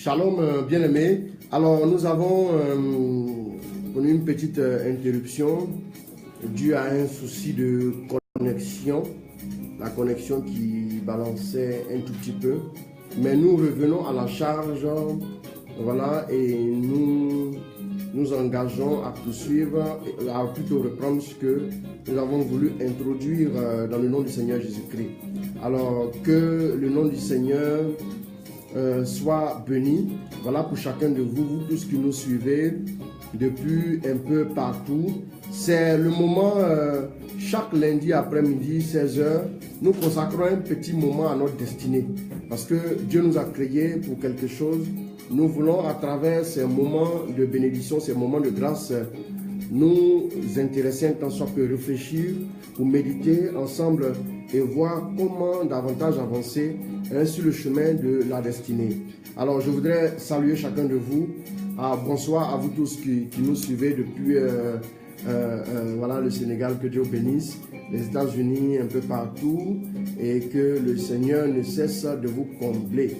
Shalom, bien-aimés. Alors, nous avons connu une petite interruption due à un souci de connexion. La connexion qui balançait un tout petit peu. Mais nous revenons à la charge, voilà, et nous engageons à poursuivre, à plutôt reprendre ce que nous avons voulu introduire dans le nom du Seigneur Jésus-Christ. Alors, que le nom du Seigneur soit béni, voilà, pour chacun de vous, vous tous qui nous suivez depuis un peu partout. C'est le moment, chaque lundi après-midi, 16h, nous consacrons un petit moment à notre destinée. Parce que Dieu nous a créés pour quelque chose. Nous voulons, à travers ces moments de bénédiction, ces moments de grâce, nous intéresser un temps soit peu, réfléchir ou méditer ensemble et voir comment davantage avancer sur le chemin de la destinée. Alors, je voudrais saluer chacun de vous. Bonsoir à vous tous qui nous suivez depuis voilà, le Sénégal, que Dieu bénisse, les États-Unis, un peu partout, et que le Seigneur ne cesse de vous combler.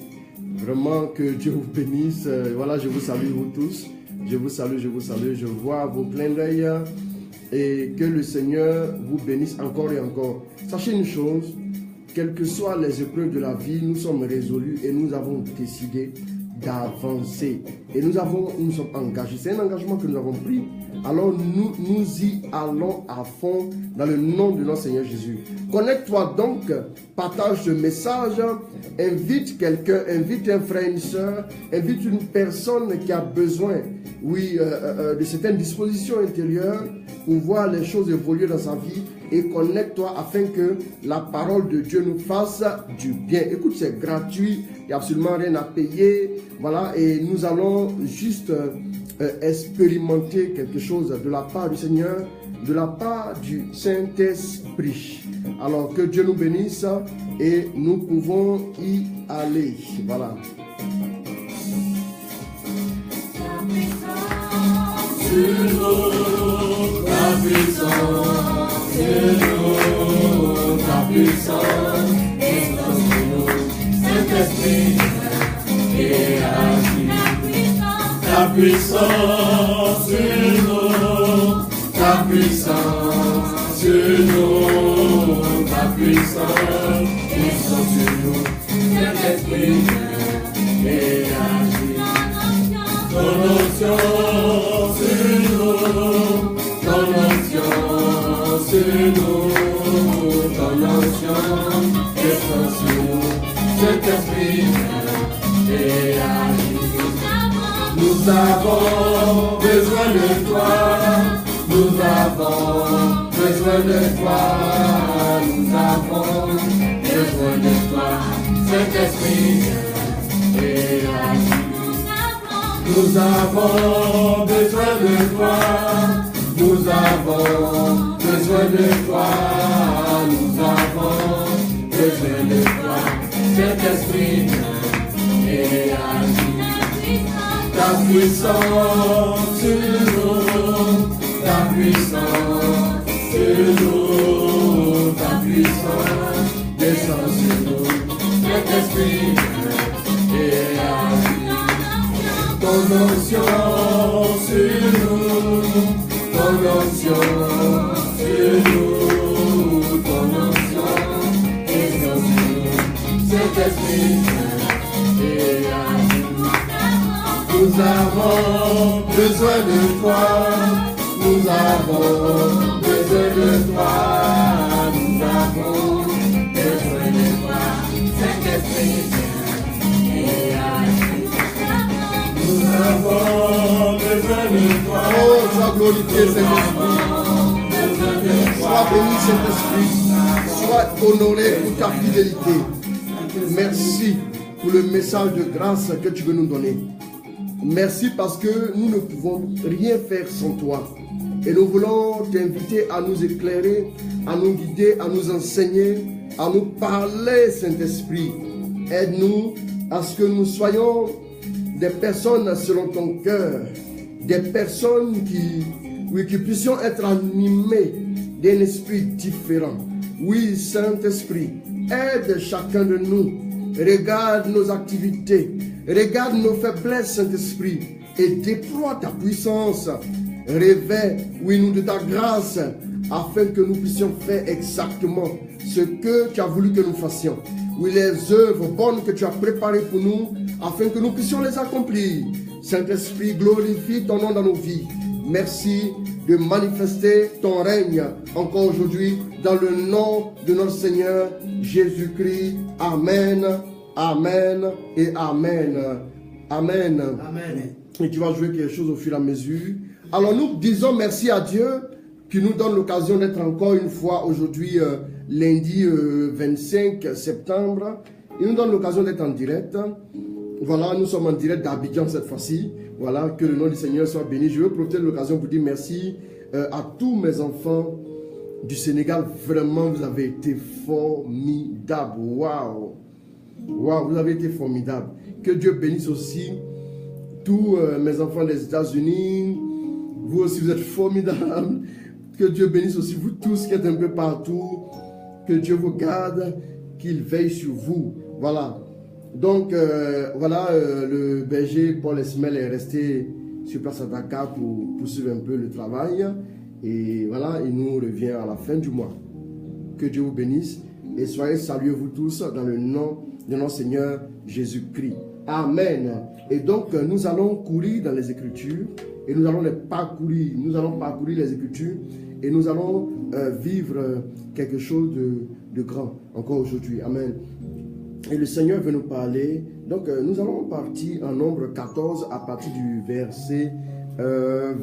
Vraiment, que Dieu vous bénisse. Voilà, je vous salue vous tous. Je vous salue, je vous salue. Je vois vos clins d'œil et que le Seigneur vous bénisse encore et encore. Sachez une chose, quelles que soient les épreuves de la vie, nous sommes résolus et nous avons décidé d'avancer. Et nous sommes engagés. C'est un engagement que nous avons pris. Alors nous y allons à fond dans le nom de notre Seigneur Jésus. Connecte-toi donc, partage ce message, invite quelqu'un, invite un frère, une soeur, invite une personne qui a besoin, oui, de certaines dispositions intérieures pour voir les choses évoluer dans sa vie, et connecte-toi afin que la parole de Dieu nous fasse du bien. Écoute, c'est gratuit, il n'y a absolument rien à payer, voilà, et nous allons juste expérimenter quelque chose de la part du Seigneur, de la part du Saint-Esprit. Alors que Dieu nous bénisse et nous pouvons y aller. Voilà. Ta puissance, ta puissance, Saint-Esprit, et agis. Ta puissance, ta puissance, ta puissance, descends sur nous, Saint-Esprit, et agis. Ton onction sur nous, ton onction sur nous, ton onction descends sur nous, Saint-Esprit, et agis. Nous avons besoin de toi, nous avons besoin de toi, nous avons besoin de toi, Saint-Esprit, et agis. Nous avons besoin de toi, nous avons besoin de toi, nous avons besoin de toi, Saint-Esprit, et agis. Ta puissance sur nous, ta puissance sur nous, ta puissance descend sur nous, Saint-Esprit, et agis. Ton onction sur nous, ton onction sur nous, ton onction descend sur nous, Saint-Esprit, et agis. Nous avons besoin de toi, nous avons besoin de toi, nous avons besoin de toi, Saint-Esprit, et agis. Nous avons besoin de toi. Oh, sois glorifié, Saint-Esprit. Sois béni, Saint-Esprit. Sois honoré pour ta fidélité. Merci pour le message de grâce que tu veux nous donner. Merci parce que nous ne pouvons rien faire sans toi. Et nous voulons t'inviter à nous éclairer, à nous guider, à nous enseigner, à nous parler, Saint-Esprit. Aide-nous à ce que nous soyons des personnes selon ton cœur, des personnes qui puissions être animées d'un esprit différent. Oui, Saint-Esprit, aide chacun de nous. Regarde nos activités. Regarde nos faiblesses, Saint-Esprit, et déploie ta puissance. Révèle, oui, nous de ta grâce, afin que nous puissions faire exactement ce que tu as voulu que nous fassions. Oui, les œuvres bonnes que tu as préparées pour nous, afin que nous puissions les accomplir. Saint-Esprit, glorifie ton nom dans nos vies. Merci de manifester ton règne encore aujourd'hui dans le nom de notre Seigneur Jésus-Christ. Amen, amen et amen. Amen. Amen. Et tu vas jouer quelque chose au fur et à mesure. Alors nous disons merci à Dieu qui nous donne l'occasion d'être encore une fois aujourd'hui lundi 25 septembre. Il nous donne l'occasion d'être en direct. Voilà, nous sommes en direct d'Abidjan cette fois-ci. Voilà, que le nom du Seigneur soit béni. Je veux profiter de l'occasion pour dire merci à tous mes enfants du Sénégal. Vraiment, vous avez été formidables. Waouh! Waouh, vous avez été formidables. Que Dieu bénisse aussi tous mes enfants des États-Unis. Vous aussi, vous êtes formidables. Que Dieu bénisse aussi vous tous qui êtes un peu partout. Que Dieu vous garde, qu'il veille sur vous. Voilà. Donc, voilà, le berger Paul Esmel est resté sur Place Ataka pour poursuivre un peu le travail. Et voilà, il nous revient à la fin du mois. Que Dieu vous bénisse et soyez salués vous tous dans le nom de notre Seigneur Jésus-Christ. Amen. Et donc, nous allons courir dans les Écritures et nous allons les parcourir. Nous allons parcourir les Écritures et nous allons vivre quelque chose de grand encore aujourd'hui. Amen. Et le Seigneur veut nous parler. Donc, nous allons partir en nombre 14 à partir du verset 20.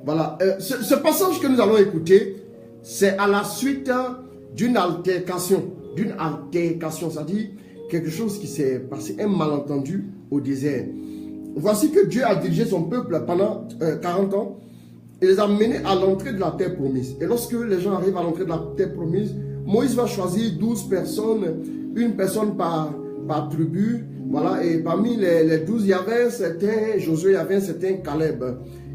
Voilà. Ce passage que nous allons écouter, c'est à la suite d'une altercation. C'est-à-dire quelque chose qui s'est passé, un malentendu au désert. Voici que Dieu a dirigé son peuple pendant 40 ans et les a menés à l'entrée de la terre promise. Et lorsque les gens arrivent à l'entrée de la terre promise, Moïse va choisir 12 personnes, une personne par tribu. Voilà, et parmi les 12, il y avait un certain Josué, il y avait un certain Caleb.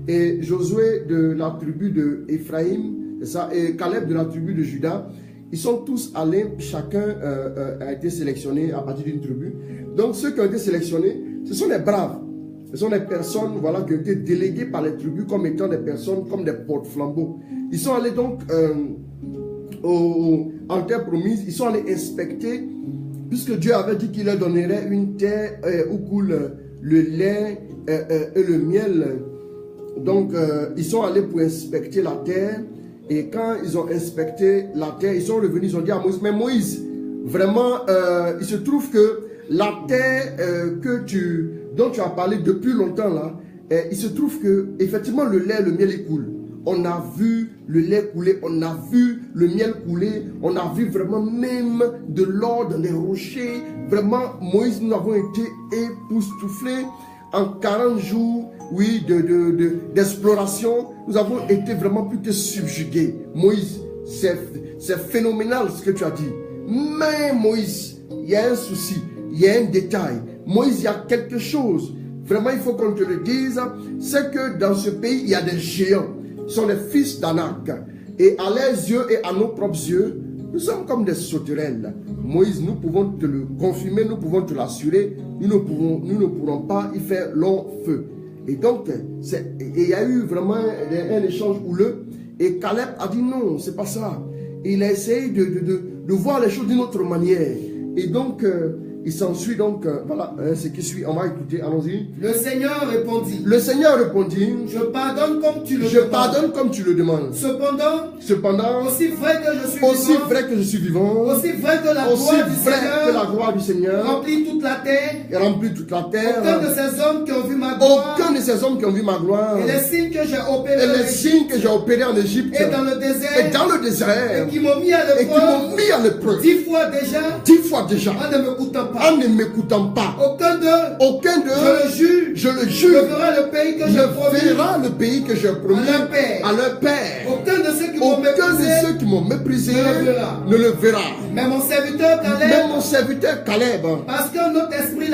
Et Josué de la tribu de Ephraïm, c'est ça, et Caleb de la tribu de Juda. Ils sont tous allés, chacun a été sélectionné à partir d'une tribu. Donc ceux qui ont été sélectionnés, ce sont les braves. Ce sont des personnes, voilà, qui ont été déléguées par les tribus comme étant des personnes, comme des porte-flambeaux. Ils sont allés donc en terre promise, ils sont allés inspecter, puisque Dieu avait dit qu'il leur donnerait une terre où coule le lait et le miel. Donc ils sont allés pour inspecter la terre. Et quand ils ont inspecté la terre, ils sont revenus, ils ont dit à Moïse, mais Moïse, vraiment, il se trouve que la terre dont tu as parlé depuis longtemps là, il se trouve que effectivement le lait, le miel, il coule. On a vu le lait couler, on a vu le miel couler, on a vu vraiment même de l'or dans les rochers. Vraiment, Moïse, nous avons été époustouflés en 40 jours, oui, d'exploration. Nous avons été vraiment plus que subjugués. Moïse, c'est phénoménal ce que tu as dit. Mais Moïse, il y a un souci, il y a un détail. Moïse, il y a quelque chose. Vraiment, il faut qu'on te le dise. C'est que dans ce pays, il y a des géants. Ils sont les fils d'Anak. Et à leurs yeux et à nos propres yeux, nous sommes comme des sauterelles. Moïse, nous pouvons te le confirmer, nous pouvons te l'assurer. Nous ne pourrons pas y faire long feu. Et donc, il y a eu vraiment un échange houleux. Et Caleb a dit non, c'est pas ça. Il a essayé de voir les choses d'une autre manière. Et donc, il s'ensuit donc, voilà, ce qui suit, on va écouter, allons-y. Le Seigneur répondit. Le Seigneur répondit. Je pardonne comme tu le demandes. Je pardonne comme tu le demandes. Cependant, aussi vrai que je suis vivant, aussi vrai que la gloire du Seigneur remplit toute la terre. Aucun de ces hommes qui ont vu ma gloire. Et les signes que j'ai opérés en Égypte. Et dans le désert. Et qui m'ont mis à l'épreuve. 10 fois déjà. En ne m'écoutant pas. Aucun d'eux. Je le jure. Je verrai le pays que j'ai promis. À leur père. Aucun de ceux qui m'ont méprisé ne le verra. Mais mon serviteur Caleb. Parce que notre esprit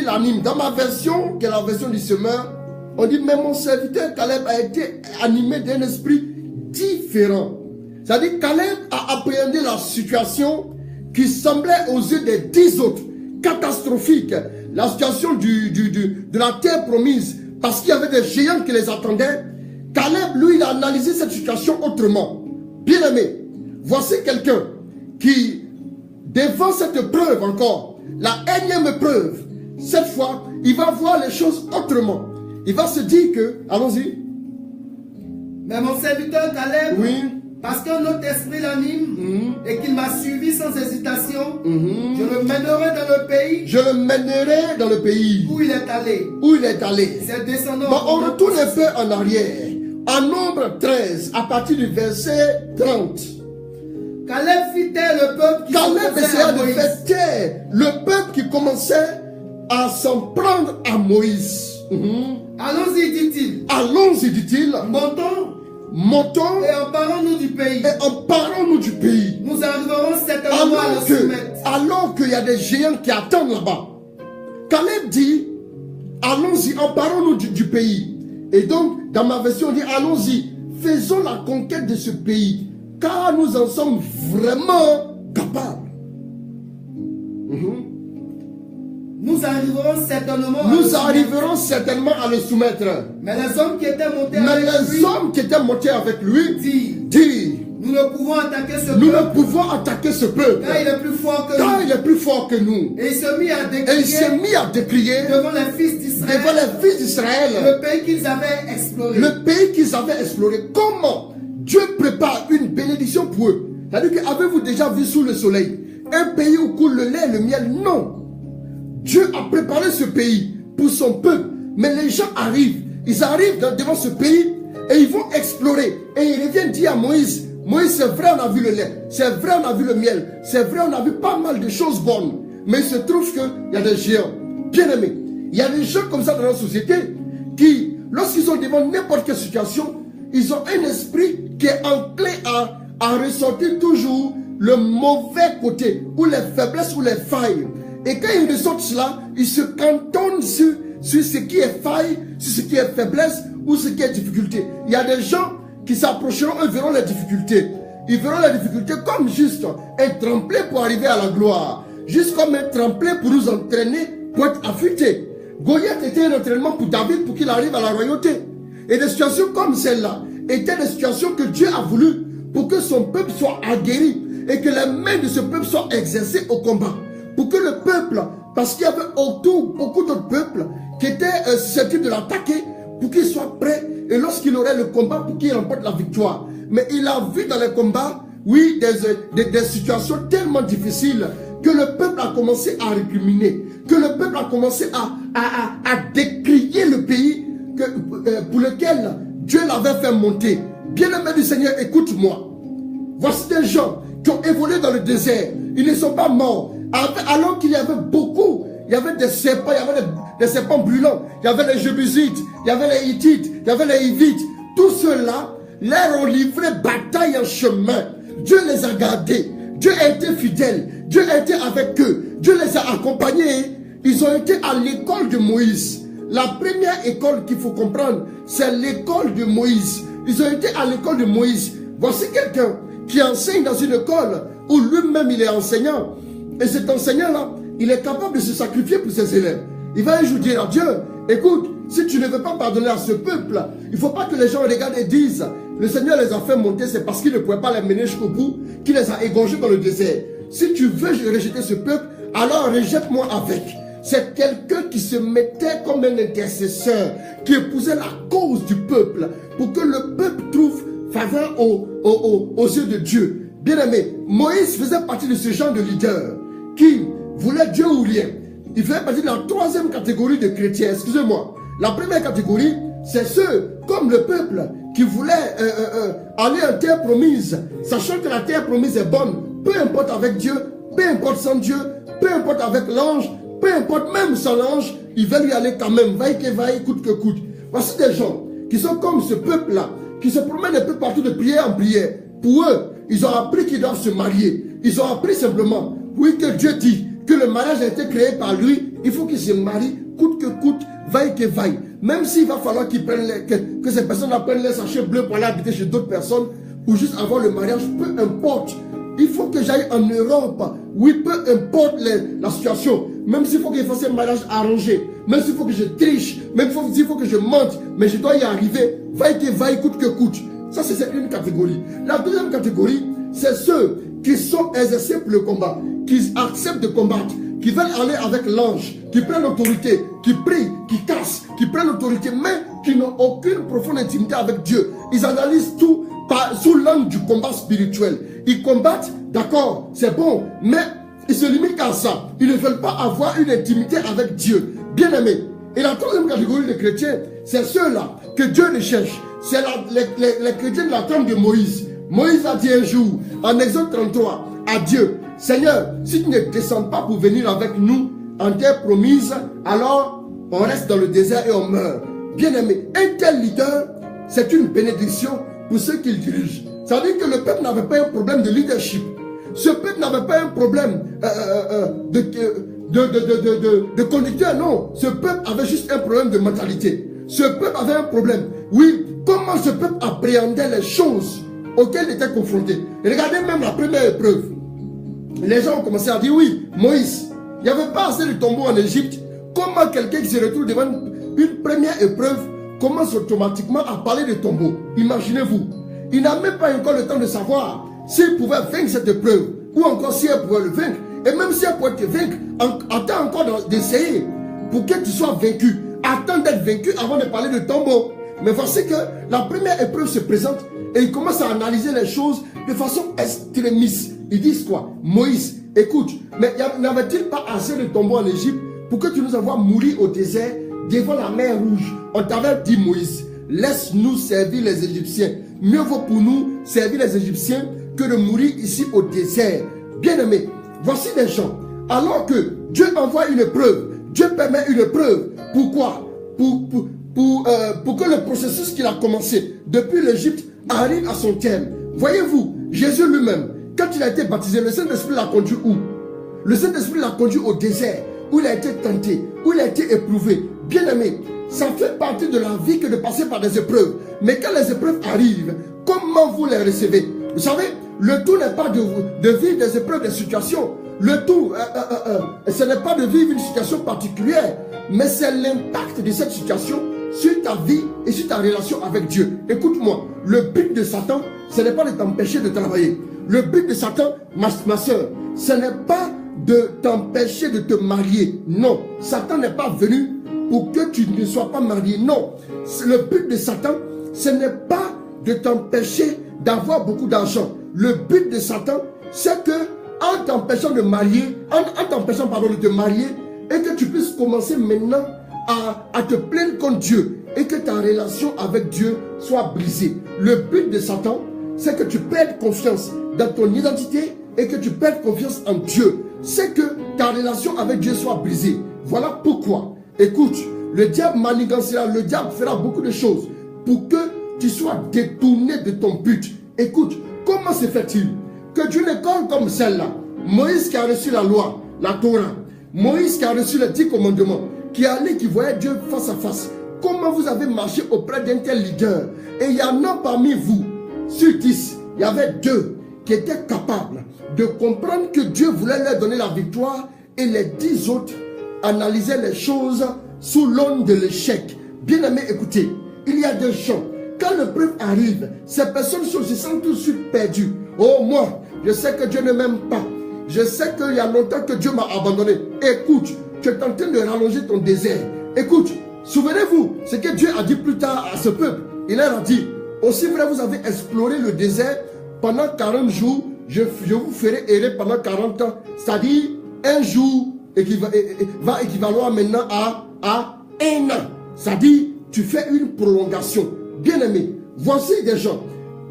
l'anime. Dans ma version, qui est la version du semeur, on dit, mais mon serviteur Caleb a été animé d'un esprit différent. C'est-à-dire, Caleb a appréhendé la situation qui semblait aux yeux des 10 autres catastrophique, la situation de la terre promise, parce qu'il y avait des géants qui les attendaient, Caleb, lui, il a analysé cette situation autrement. Bien aimé, voici quelqu'un qui, devant cette preuve encore, la énième preuve, cette fois, il va voir les choses autrement. Il va se dire que, allons-y. Mais mon serviteur Caleb, oui, parce que notre esprit l'anime et qu'il m'a suivi sans hésitation, je le mènerai dans le pays. Je le mènerai dans le pays où il est allé. Où il est allé. Ses descendants. Bon, on retourne un peu en arrière. En Nombre 13, à partir du verset 30. Caleb fit taire le peuple qui Caleb essaya de faire taire le peuple qui commençait à s'en prendre à Moïse. Allons-y, dit-il. Allons-y, dit-il. Montons. Et emparons-nous du pays. Nous arriverons certainement à le soumettre. Alors qu'il y a des géants qui attendent là-bas. Caleb dit, allons-y, emparons-nous du pays. Et donc, dans ma version, on dit, allons-y, faisons la conquête de ce pays. Car nous en sommes vraiment capables. Nous arriverons certainement à le soumettre. Mais les hommes qui étaient montés avec lui disent, nous ne pouvons attaquer ce peuple. Car il est plus fort que nous. Et il se mit à décrier devant les fils d'Israël le pays qu'ils avaient exploré. Comment Dieu prépare une bénédiction pour eux. C'est-à-dire que avez-vous déjà vu sous le soleil un pays où coule le lait et le miel? Non. Dieu a préparé ce pays pour son peuple. Mais les gens arrivent. Ils arrivent devant ce pays et ils vont explorer. Et ils reviennent dire à Moïse, Moïse, c'est vrai, on a vu le lait. C'est vrai, on a vu le miel. C'est vrai, on a vu pas mal de choses bonnes. Mais il se trouve qu'il y a des géants. Bien aimés, il y a des gens comme ça dans notre société qui, lorsqu'ils sont devant n'importe quelle situation, ils ont un esprit qui est enclin à ressortir toujours le mauvais côté, ou les faiblesses, ou les failles. Et quand ils ressortent cela, ils se cantonnent sur ce qui est faille, sur ce qui est faiblesse, ou ce qui est difficulté. Il y a des gens qui s'approcheront, eux verront les difficultés. Ils verront les difficultés comme juste un tremplin pour arriver à la gloire. Juste comme un tremplin pour nous entraîner, pour être affûtés. Goliath était un entraînement pour David pour qu'il arrive à la royauté. Et des situations comme celle-là étaient des situations que Dieu a voulu pour que son peuple soit aguerri et que les mains de ce peuple soient exercées au combat. Pour que le peuple, parce qu'il y avait autour beaucoup d'autres peuples qui étaient susceptibles de l'attaquer, pour qu'il soit prêt et lorsqu'il aurait le combat pour qu'il remporte la victoire. Mais il a vu dans les combats, oui, des situations tellement difficiles que le peuple a commencé à récriminer, que le peuple a commencé à décrier le pays pour lequel Dieu l'avait fait monter. Bien-aimé du Seigneur, écoute-moi. Voici des gens qui ont évolué dans le désert. Ils ne sont pas morts. Alors qu'il y avait beaucoup, il y avait des serpents, il y avait des serpents brûlants, il y avait les Jébusites, il y avait les Hittites, il y avait les Hivites. Tous ceux-là leur ont livré bataille en chemin. Dieu les a gardés. Dieu a été fidèle. Dieu a été avec eux. Dieu les a accompagnés. Ils ont été à l'école de Moïse. La première école qu'il faut comprendre, c'est l'école de Moïse. Ils ont été à l'école de Moïse. Voici quelqu'un qui enseigne dans une école où lui-même il est enseignant. Et cet enseignant-là, il est capable de se sacrifier pour ses élèves. Il va un jour dire à Dieu, écoute, si tu ne veux pas pardonner à ce peuple, il ne faut pas que les gens regardent et disent, le Seigneur les a fait monter, c'est parce qu'il ne pouvait pas les mener jusqu'au bout, qu'il les a égorgés dans le désert. Si tu veux rejeter ce peuple, alors rejette-moi avec. C'est quelqu'un qui se mettait comme un intercesseur, qui épousait la cause du peuple, pour que le peuple trouve faveur aux yeux de Dieu. Bien aimé, Moïse faisait partie de ce genre de leader qui voulait Dieu ou rien. Il faisait partie de la troisième catégorie de chrétiens. Excusez-moi. La première catégorie, c'est ceux, comme le peuple, qui voulaient aller en terre promise, sachant que la terre promise est bonne, peu importe avec Dieu, peu importe sans Dieu, peu importe avec l'ange, peu importe même sans l'ange, ils veulent y aller quand même, vaille que vaille, coûte que coûte. Voici des gens qui sont comme ce peuple-là, qui se promènent un peu partout de prière en prière. Pour eux, ils ont appris qu'ils doivent se marier. Ils ont appris simplement, oui, que Dieu dit que le mariage a été créé par lui, il faut qu'ils se marient, coûte que coûte, vaille que vaille. Même s'il va falloir qu'ils prennent que ces personnes prennent les sachets bleus pour aller habiter chez d'autres personnes, ou juste avoir le mariage, peu importe. Il faut que j'aille en Europe. Oui, peu importe la situation. même s'il faut que je fasse un mariage arrangé, même s'il faut que je triche, même s'il faut que je mente, mais je dois y arriver, vaille que vaille, coûte que coûte. Ça, c'est une catégorie. La deuxième catégorie, c'est ceux qui sont exercés pour le combat, qui acceptent de combattre, qui veulent aller avec l'ange, qui prennent l'autorité, qui prient, qui cassent, qui prennent l'autorité, mais qui n'ont aucune profonde intimité avec Dieu. Ils analysent tout sous l'angle du combat spirituel. Ils combattent, d'accord, c'est bon, mais ils se limitent à ça. Ils ne veulent pas avoir une intimité avec Dieu. Bien aimé. Et la troisième catégorie de chrétiens, c'est ceux-là que Dieu les cherche. C'est les chrétiens de la trempe de Moïse. Moïse a dit un jour, en Exode 33, à Dieu, Seigneur, si tu ne descends pas pour venir avec nous en terre promise, alors on reste dans le désert et on meurt. Bien aimé, un tel leader, c'est une bénédiction pour ceux qui le dirigent. Ça veut dire que le peuple n'avait pas un problème de leadership. Ce peuple n'avait pas un problème de conducteur, non. Ce peuple avait juste un problème de mentalité. Ce peuple avait un problème. Oui, comment ce peuple appréhendait les choses auxquelles il était confronté. Et regardez même la première épreuve. Les gens ont commencé à dire, oui, Moïse, il n'y avait pas assez de tombeaux en Égypte. Comment quelqu'un qui se retrouve devant une première épreuve commence automatiquement à parler de tombeaux? Imaginez-vous. Il n'a même pas encore le temps de savoir s'il pouvait vaincre cette épreuve ou encore si elle pouvait le vaincre. Et même si elle pouvait te vaincre, attends encore d'essayer pour que tu sois vaincu. Attends d'être vaincu avant de parler de tombeaux. Mais voici que la première épreuve se présente et il commence à analyser les choses de façon extrémiste. Ils disent quoi? Moïse, écoute, mais n'avait-il pas assez de tombeaux en Égypte pour que tu nous envoies mourir au désert devant la mer Rouge? On t'avait dit, Moïse, laisse-nous servir les Égyptiens. Mieux vaut pour nous servir les Égyptiens que de mourir ici au désert. Bien aimé, voici des gens. Alors que Dieu envoie une épreuve, Dieu permet une épreuve. Pourquoi? Pour que le processus qu'il a commencé depuis l'Égypte arrive à son terme. Voyez-vous, Jésus lui-même, quand il a été baptisé, le Saint-Esprit l'a conduit où? Le Saint-Esprit l'a conduit au désert, où il a été tenté, où il a été éprouvé. Bien aimé, ça fait partie de la vie que de passer par des épreuves. Mais quand les épreuves arrivent, comment vous les recevez? Vous savez, le tout n'est pas de vivre des épreuves, des situations. Le tout, ce n'est pas de vivre une situation particulière, mais c'est l'impact de cette situation sur ta vie et sur ta relation avec Dieu. Écoute-moi, le but de Satan, ce n'est pas de t'empêcher de travailler. Le but de Satan, ma soeur, ce n'est pas de t'empêcher de te marier. Non, Satan n'est pas venu pour que tu ne sois pas marié. Non, le but de Satan, ce n'est pas de t'empêcher d'avoir beaucoup d'argent. Le but de Satan, c'est que en t'empêchant de marier, en t'empêchant de te marier, et que tu puisses commencer maintenant à te plaindre contre Dieu et que ta relation avec Dieu soit brisée. Le but de Satan, c'est que tu perdes confiance dans ton identité et que tu perdes confiance en Dieu. C'est que ta relation avec Dieu soit brisée. Voilà pourquoi. Écoute, le diable manigancera, le diable fera beaucoup de choses pour que tu sois détourné de ton but. Écoute, comment se fait-il que d'une école comme celle-là, Moïse qui a reçu la loi, la Torah, Moïse qui a reçu les 10 commandements, qui allait, qui voyait Dieu face à face, comment vous avez marché auprès d'un tel leader? Et il y en a parmi vous, sur 10, il y avait 2 qui étaient capables de comprendre que Dieu voulait leur donner la victoire et les 10 autres analysaient les choses sous l'onde de l'échec. Bien aimé, écoutez, il y a des gens, quand l'épreuve arrive, ces personnes se sentent tout de suite perdues. Oh, moi, je sais que Dieu ne m'aime pas. Je sais qu'il y a longtemps que Dieu m'a abandonné. Écoute, tu es en train de rallonger ton désert. Écoute, souvenez-vous, ce que Dieu a dit plus tard à ce peuple. Il leur a dit, aussi vrai vous avez exploré le désert pendant 40 jours, je vous ferai errer pendant 40 ans. C'est-à-dire, un jour va équivaloir maintenant à 1 an. C'est-à-dire, tu fais une prolongation. Bien aimé, voici des gens.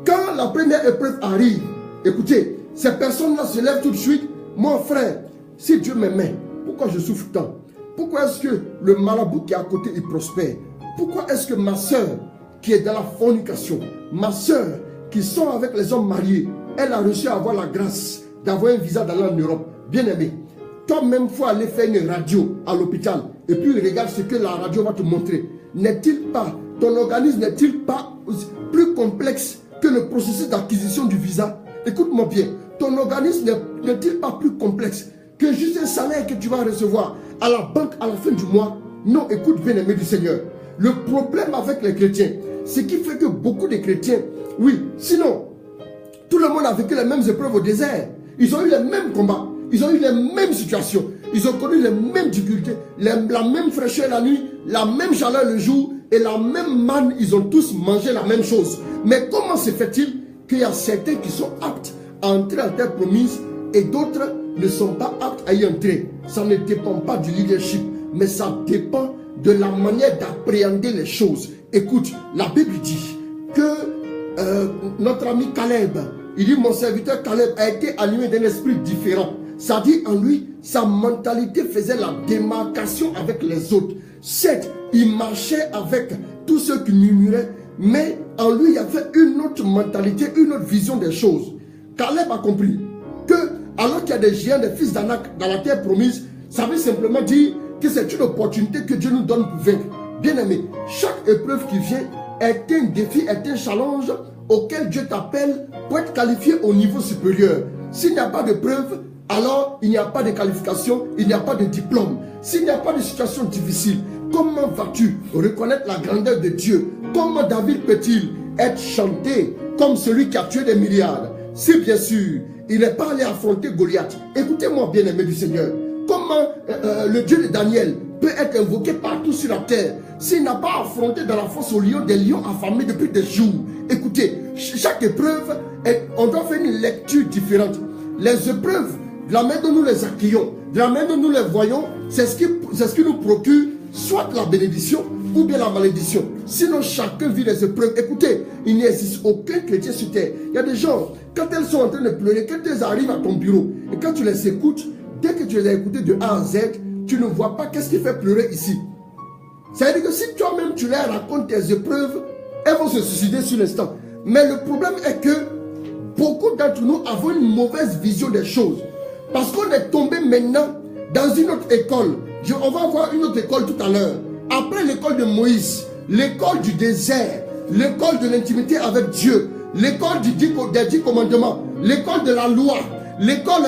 Quand la première épreuve arrive, écoutez, ces personnes-là se lèvent tout de suite. Mon frère, si Dieu m'aimait, pourquoi je souffre tant? Pourquoi est-ce que le marabout qui est à côté, il prospère? Pourquoi est-ce que ma soeur, qui est dans la fornication, ma soeur, qui sont avec les hommes mariés, elle a reçu à avoir la grâce d'avoir un visa d'aller en Europe? Bien aimé, toi-même, il faut aller faire une radio à l'hôpital. Et puis, regarde ce que la radio va te montrer. N'est-il pas, ton organisme n'est-il pas plus complexe que le processus d'acquisition du visa? Écoute-moi bien, ton organisme n'est-il pas plus complexe que juste un salaire que tu vas recevoir? à la banque à la fin du mois. Non, écoute, bien-aimé du Seigneur. Le problème avec les chrétiens, ce qui fait que beaucoup de chrétiens, oui, sinon, tout le monde a vécu les mêmes épreuves au désert. Ils ont eu les mêmes combats. Ils ont eu les mêmes situations. Ils ont connu les mêmes difficultés. La même fraîcheur la nuit, la même chaleur le jour et la même manne. Ils ont tous mangé la même chose. Mais comment se fait-il qu'il y a certains qui sont aptes à entrer à terre promise et d'autres ne sont pas aptes à y entrer? Ça ne dépend pas du leadership, mais ça dépend de la manière d'appréhender les choses. Écoute, la Bible dit que notre ami Caleb, il dit, mon serviteur Caleb a été animé d'un esprit différent. Ça dit en lui, sa mentalité faisait la démarcation avec les autres. Certes, il marchait avec tous ceux qui murmuraient, mais en lui, il y avait une autre mentalité, une autre vision des choses. Caleb a compris que, alors qu'il y a des géants, des fils d'Anak dans la terre promise, ça veut simplement dire que c'est une opportunité que Dieu nous donne pour vaincre. Bien aimé, chaque épreuve qui vient est un défi, est un challenge auquel Dieu t'appelle pour être qualifié au niveau supérieur. S'il n'y a pas de preuve, alors il n'y a pas de qualification, il n'y a pas de diplôme. S'il n'y a pas de situation difficile, comment vas-tu reconnaître la grandeur de Dieu? Comment David peut-il être chanté comme celui qui a tué des milliards? Si bien sûr, il n'est pas allé affronter Goliath. Écoutez-moi, bien-aimé du Seigneur. Comment le Dieu de Daniel peut être invoqué partout sur la terre s'il n'a pas affronté dans la fosse aux lions des lions affamés depuis des jours? Écoutez, chaque épreuve, on doit faire une lecture différente. Les épreuves, de la main dont nous les accueillons, de la main dont nous les voyons, c'est ce qui nous procure soit la bénédiction ou bien la malédiction. Sinon, chacun vit les épreuves. Écoutez, il n'existe aucun chrétien sur terre. Il y a des gens, quand elles sont en train de pleurer, quand elles arrivent à ton bureau, et quand tu les écoutes, dès que tu les as écoutées de A à Z, tu ne vois pas qu'est-ce qui fait pleurer ici. Ça veut dire que si toi-même tu leur racontes tes épreuves, elles vont se suicider sur l'instant. Mais le problème est que beaucoup d'entre nous avons une mauvaise vision des choses. Parce qu'on est tombé maintenant dans une autre école. On va voir une autre école tout à l'heure. Après l'école de Moïse, l'école du désert, l'école de l'intimité avec Dieu, l'école des 10 commandements, l'école de la loi, l'école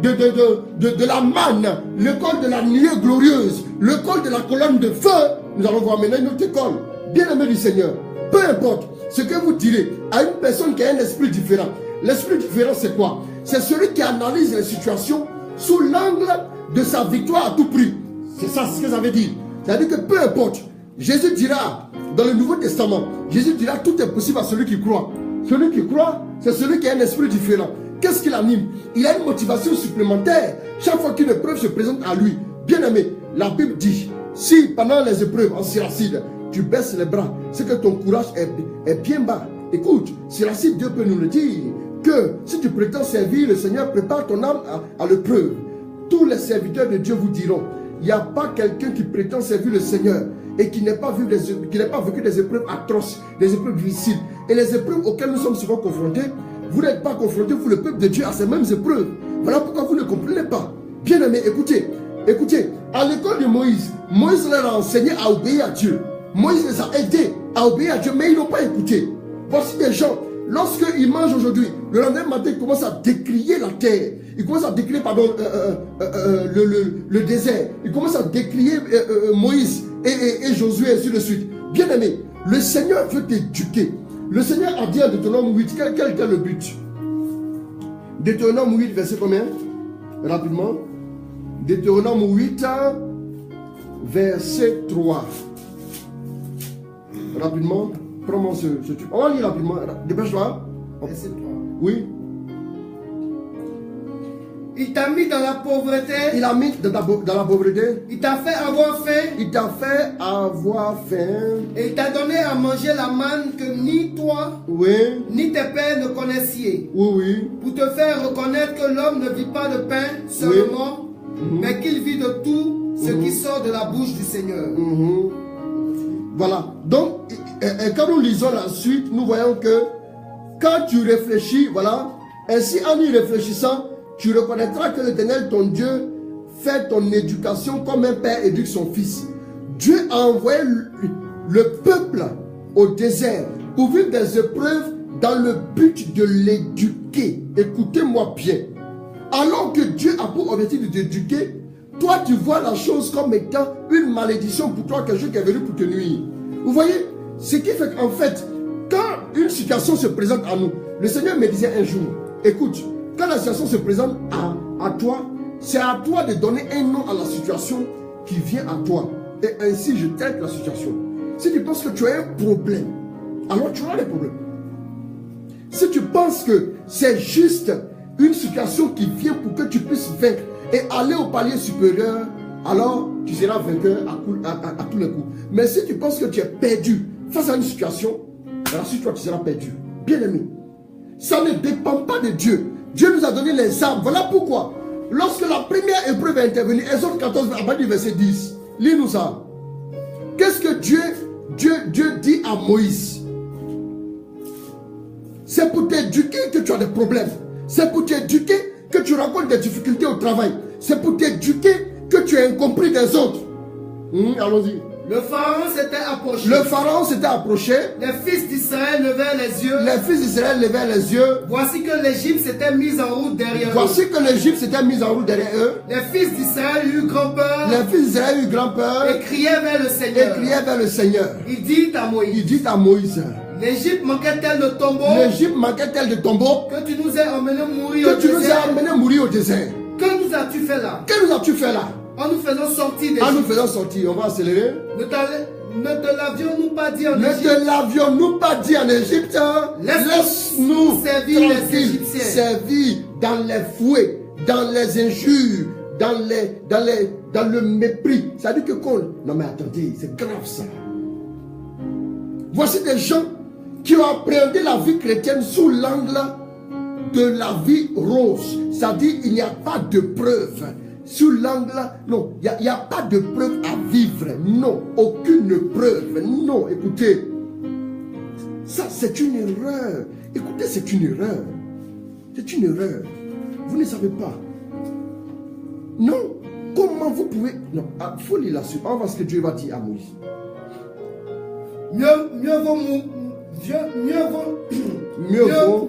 de la manne, l'école de la nuée glorieuse, l'école de la colonne de feu. Nous allons voir maintenant une autre école. Bien-aimé du Seigneur, peu importe ce que vous direz à une personne qui a un esprit différent. L'esprit différent, c'est quoi? C'est celui qui analyse les situations sous l'angle de sa victoire à tout prix. C'est ça ce que ça veut dire. C'est-à-dire que peu importe, Jésus dira dans le Nouveau Testament, Jésus dira tout est possible à celui qui croit. Celui qui croit, c'est celui qui a un esprit différent. Qu'est-ce qui l'anime? Il a une motivation supplémentaire chaque fois qu'une épreuve se présente à lui. Bien aimé, la Bible dit, si pendant les épreuves en Siracide, tu baisses les bras, c'est que ton courage est bien bas. Écoute, Siracide, Dieu peut nous le dire, que si tu prétends servir le Seigneur, prépare ton âme à l'épreuve. Tous les serviteurs de Dieu vous diront, il n'y a pas quelqu'un qui prétend servir le Seigneur et qui n'ait pas vécu des épreuves atroces, des épreuves difficiles. Et les épreuves auxquelles nous sommes souvent confrontés, vous n'êtes pas confrontés, vous le peuple de Dieu, à ces mêmes épreuves. Voilà pourquoi vous ne comprenez pas. Bien aimé, écoutez, à l'école de Moïse, Moïse leur a enseigné à obéir à Dieu. Moïse les a aidés à obéir à Dieu, mais ils n'ont pas écouté. Voici des gens, lorsqu'ils mangent aujourd'hui, le lendemain matin, ils commencent à décrier la terre. Ils commencent à décrier, le désert. Ils commencent à décrier Moïse et Josué, et ainsi de suite. Bien aimé, le Seigneur veut t'éduquer. Le Seigneur a dit à Deutéronome 8, quel était le but? Deutéronome 8, verset combien? Rapidement. Deutéronome 8, verset 3. Rapidement. Prends-moi ce truc. On va lire rapidement. Dépêche-toi. Verset 3. Oui. Il t'a mis dans la pauvreté. Il a mis dans la pauvreté. Il t'a fait avoir faim. Il t'a fait avoir faim. Et il t'a donné à manger la manne que ni toi, oui, ni tes pères ne connaissiez. Oui, oui. Pour te faire reconnaître que l'homme ne vit pas de pain seulement, oui, mais qu'il vit de tout ce qui sort de la bouche du Seigneur. Voilà. Donc, quand nous lisons la suite, nous voyons que quand tu réfléchis, voilà, ainsi en y réfléchissant, tu reconnaîtras que l'Éternel, ton Dieu, fait ton éducation comme un père éduque son fils. Dieu a envoyé le peuple au désert pour vivre des épreuves dans le but de l'éduquer. Écoutez-moi bien. Alors que Dieu a pour objectif de t'éduquer, toi tu vois la chose comme étant une malédiction pour toi, quelque chose qui est venu pour te nuire. Vous voyez, ce qui fait qu'en fait, quand une situation se présente à nous, le Seigneur me disait un jour, écoute, quand la situation se présente à toi, c'est à toi de donner un nom à la situation qui vient à toi. Et ainsi, je traite la situation. Si tu penses que tu as un problème, alors tu auras des problèmes. Si tu penses que c'est juste une situation qui vient pour que tu puisses vaincre et aller au palier supérieur, alors tu seras vainqueur à tous les coups. Mais si tu penses que tu es perdu face à une situation, alors si toi tu seras perdu. Bien aimé, ça ne dépend pas de Dieu. Dieu nous a donné les armes. Voilà pourquoi, lorsque la première épreuve est intervenue, Exode 14, à partir du verset 10, lis-nous ça. Qu'est-ce que Dieu dit à Moïse? C'est pour t'éduquer que tu as des problèmes. C'est pour t'éduquer que tu rencontres des difficultés au travail. C'est pour t'éduquer que tu es incompris des autres. Allons-y. Le pharaon s'était approché. Le pharaon s'était approché. Les fils d'Israël levèrent les yeux. Les fils d'Israël levèrent les yeux. Voici que l'Égypte s'était mise en route derrière eux. Voici que l'Égypte s'était mise en route derrière eux. Les fils d'Israël eurent grand peur. Les fils d'Israël eurent grand peur. Et criaient vers le Seigneur. Et criaient vers le Seigneur. Il dit à Moïse. Il dit à Moïse. L'Égypte manquait-elle de tombeaux? L'Égypte manquait-elle de tombeaux? Que tu nous aies emmenés mourir au désert. Que tu nous aies emmenés mourir au désert. Que nous as-tu fait là? Que nous as-tu fait là? En nous faisant sortir d'Égypte. En nous faisant sortir. On va accélérer. Ne te l'avions-nous pas dit en Égypte? Ne te l'avions-nous pas dit en Égypte? Laisse-nous servir les Égyptiens. Servir dans les fouets, dans les injures, dans le mépris. Ça dit que quand... Non mais attendez, c'est grave ça. Voici des gens qui ont appréhendé la vie chrétienne sous l'angle de la vie rose. C'est-à-dire il n'y a pas de preuve. Sous l'angle, non, il n'y a pas de preuve à vivre. Non, aucune preuve. Non, écoutez. Ça, c'est une erreur. Écoutez, c'est une erreur. C'est une erreur. Vous ne savez pas. Non. Comment vous pouvez... Non, il faut lire là-dessus. On va voir ce que Dieu va dire à Moïse. Mieux vaut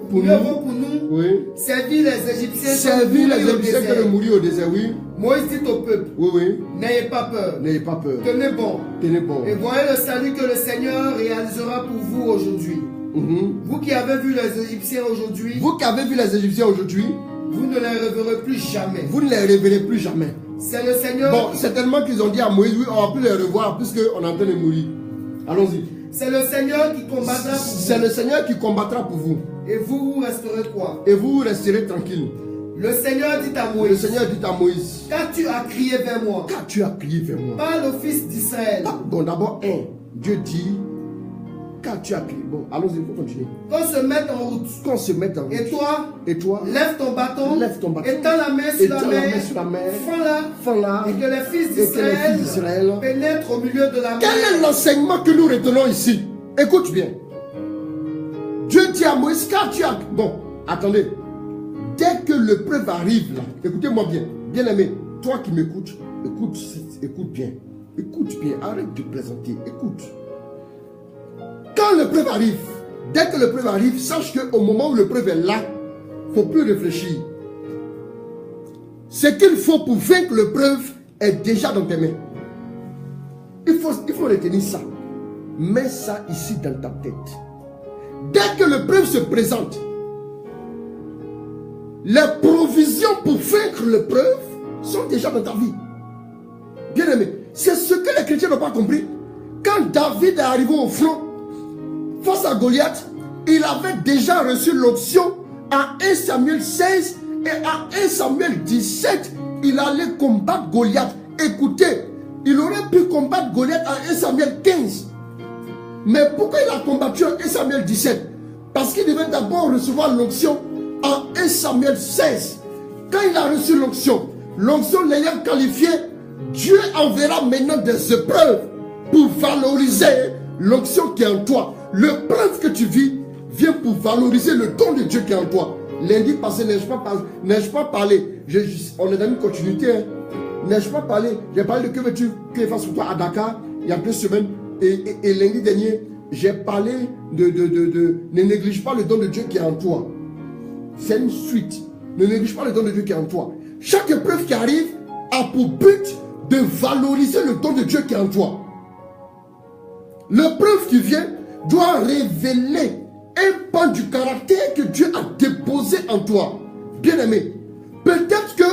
pour nous oui. Servir les Égyptiens que de mourir au désert, oui. Moïse dit au peuple, oui. N'ayez pas peur. N'ayez pas peur. Tenez bon. Tenez bon. Et voyez le salut que le Seigneur réalisera pour vous aujourd'hui. Vous qui avez vu les Égyptiens aujourd'hui. Vous qui avez vu les Égyptiens aujourd'hui. Vous ne les reverrez plus jamais. Vous ne les reverrez plus jamais. C'est le Seigneur. Bon, c'est tellement qu'ils ont dit à Moïse, oui, on va plus les revoir puisqu'on est en train de mourir. Allons-y. C'est le Seigneur qui combattra pour vous. C'est le Seigneur qui combattra pour vous. Et vous resterez quoi? Et vous resterez tranquille. Le Seigneur dit à Moïse. Le Seigneur dit à Moïse. Car tu as crié vers moi. Car tu as crié vers moi. Parle aux fils d'Israël. Bon, d'abord, Dieu dit. Car tu as crié. Bon, allons-y, il faut continuer. Qu'on se mette en route. Qu'on se mette en route. Et toi, lève ton bâton. Lève ton bâton. Étends la main sur la mer. Fends-la. Et que les fils d'Israël pénètrent au milieu de la mer. Quel est l'enseignement que nous retenons ici? Écoute bien. Dieu dit à Moïse, car tu as... Bon, attendez. Dès que l'épreuve arrive là, écoutez-moi bien. Bien aimé, toi qui m'écoutes, écoute bien. Écoute bien, arrête de plaisanter. Écoute. Quand l'épreuve arrive, dès que l'épreuve arrive, sache qu'au moment où l'épreuve est là, il ne faut plus réfléchir. Ce qu'il faut pour vaincre l'épreuve est déjà dans tes mains. Il faut retenir ça. Mets ça ici dans ta tête. Dès que l'épreuve se présente, les provisions pour vaincre l'épreuve sont déjà dans ta vie. Bien aimé, c'est ce que les chrétiens n'ont pas compris. Quand David est arrivé au front, face à Goliath, il avait déjà reçu l'option à 1 Samuel 16 et à 1 Samuel 17, il allait combattre Goliath. Écoutez, il aurait pu combattre Goliath à 1 Samuel 15. Mais pourquoi il a combattu en 1 Samuel 17? Parce qu'il devait d'abord recevoir l'onction en 1 Samuel 16. Quand il a reçu l'onction l'ayant qualifié, Dieu enverra maintenant des épreuves pour valoriser l'onction qui est en toi. L'épreuve que tu vis vient pour valoriser le don de Dieu qui est en toi. Lundi passé, n'ai-je pas parlé, on est dans une continuité, hein. N'ai-je pas parlé, j'ai parlé de que veux-tu que fasse pour toi à Dakar, il y a 2 semaines, et lundi dernier, j'ai parlé de ne néglige pas le don de Dieu qui est en toi. C'est une suite. Ne néglige pas le don de Dieu qui est en toi. Chaque épreuve qui arrive a pour but de valoriser le don de Dieu qui est en toi. L'épreuve qui vient doit révéler un pan du caractère que Dieu a déposé en toi. Bien-aimé, peut-être que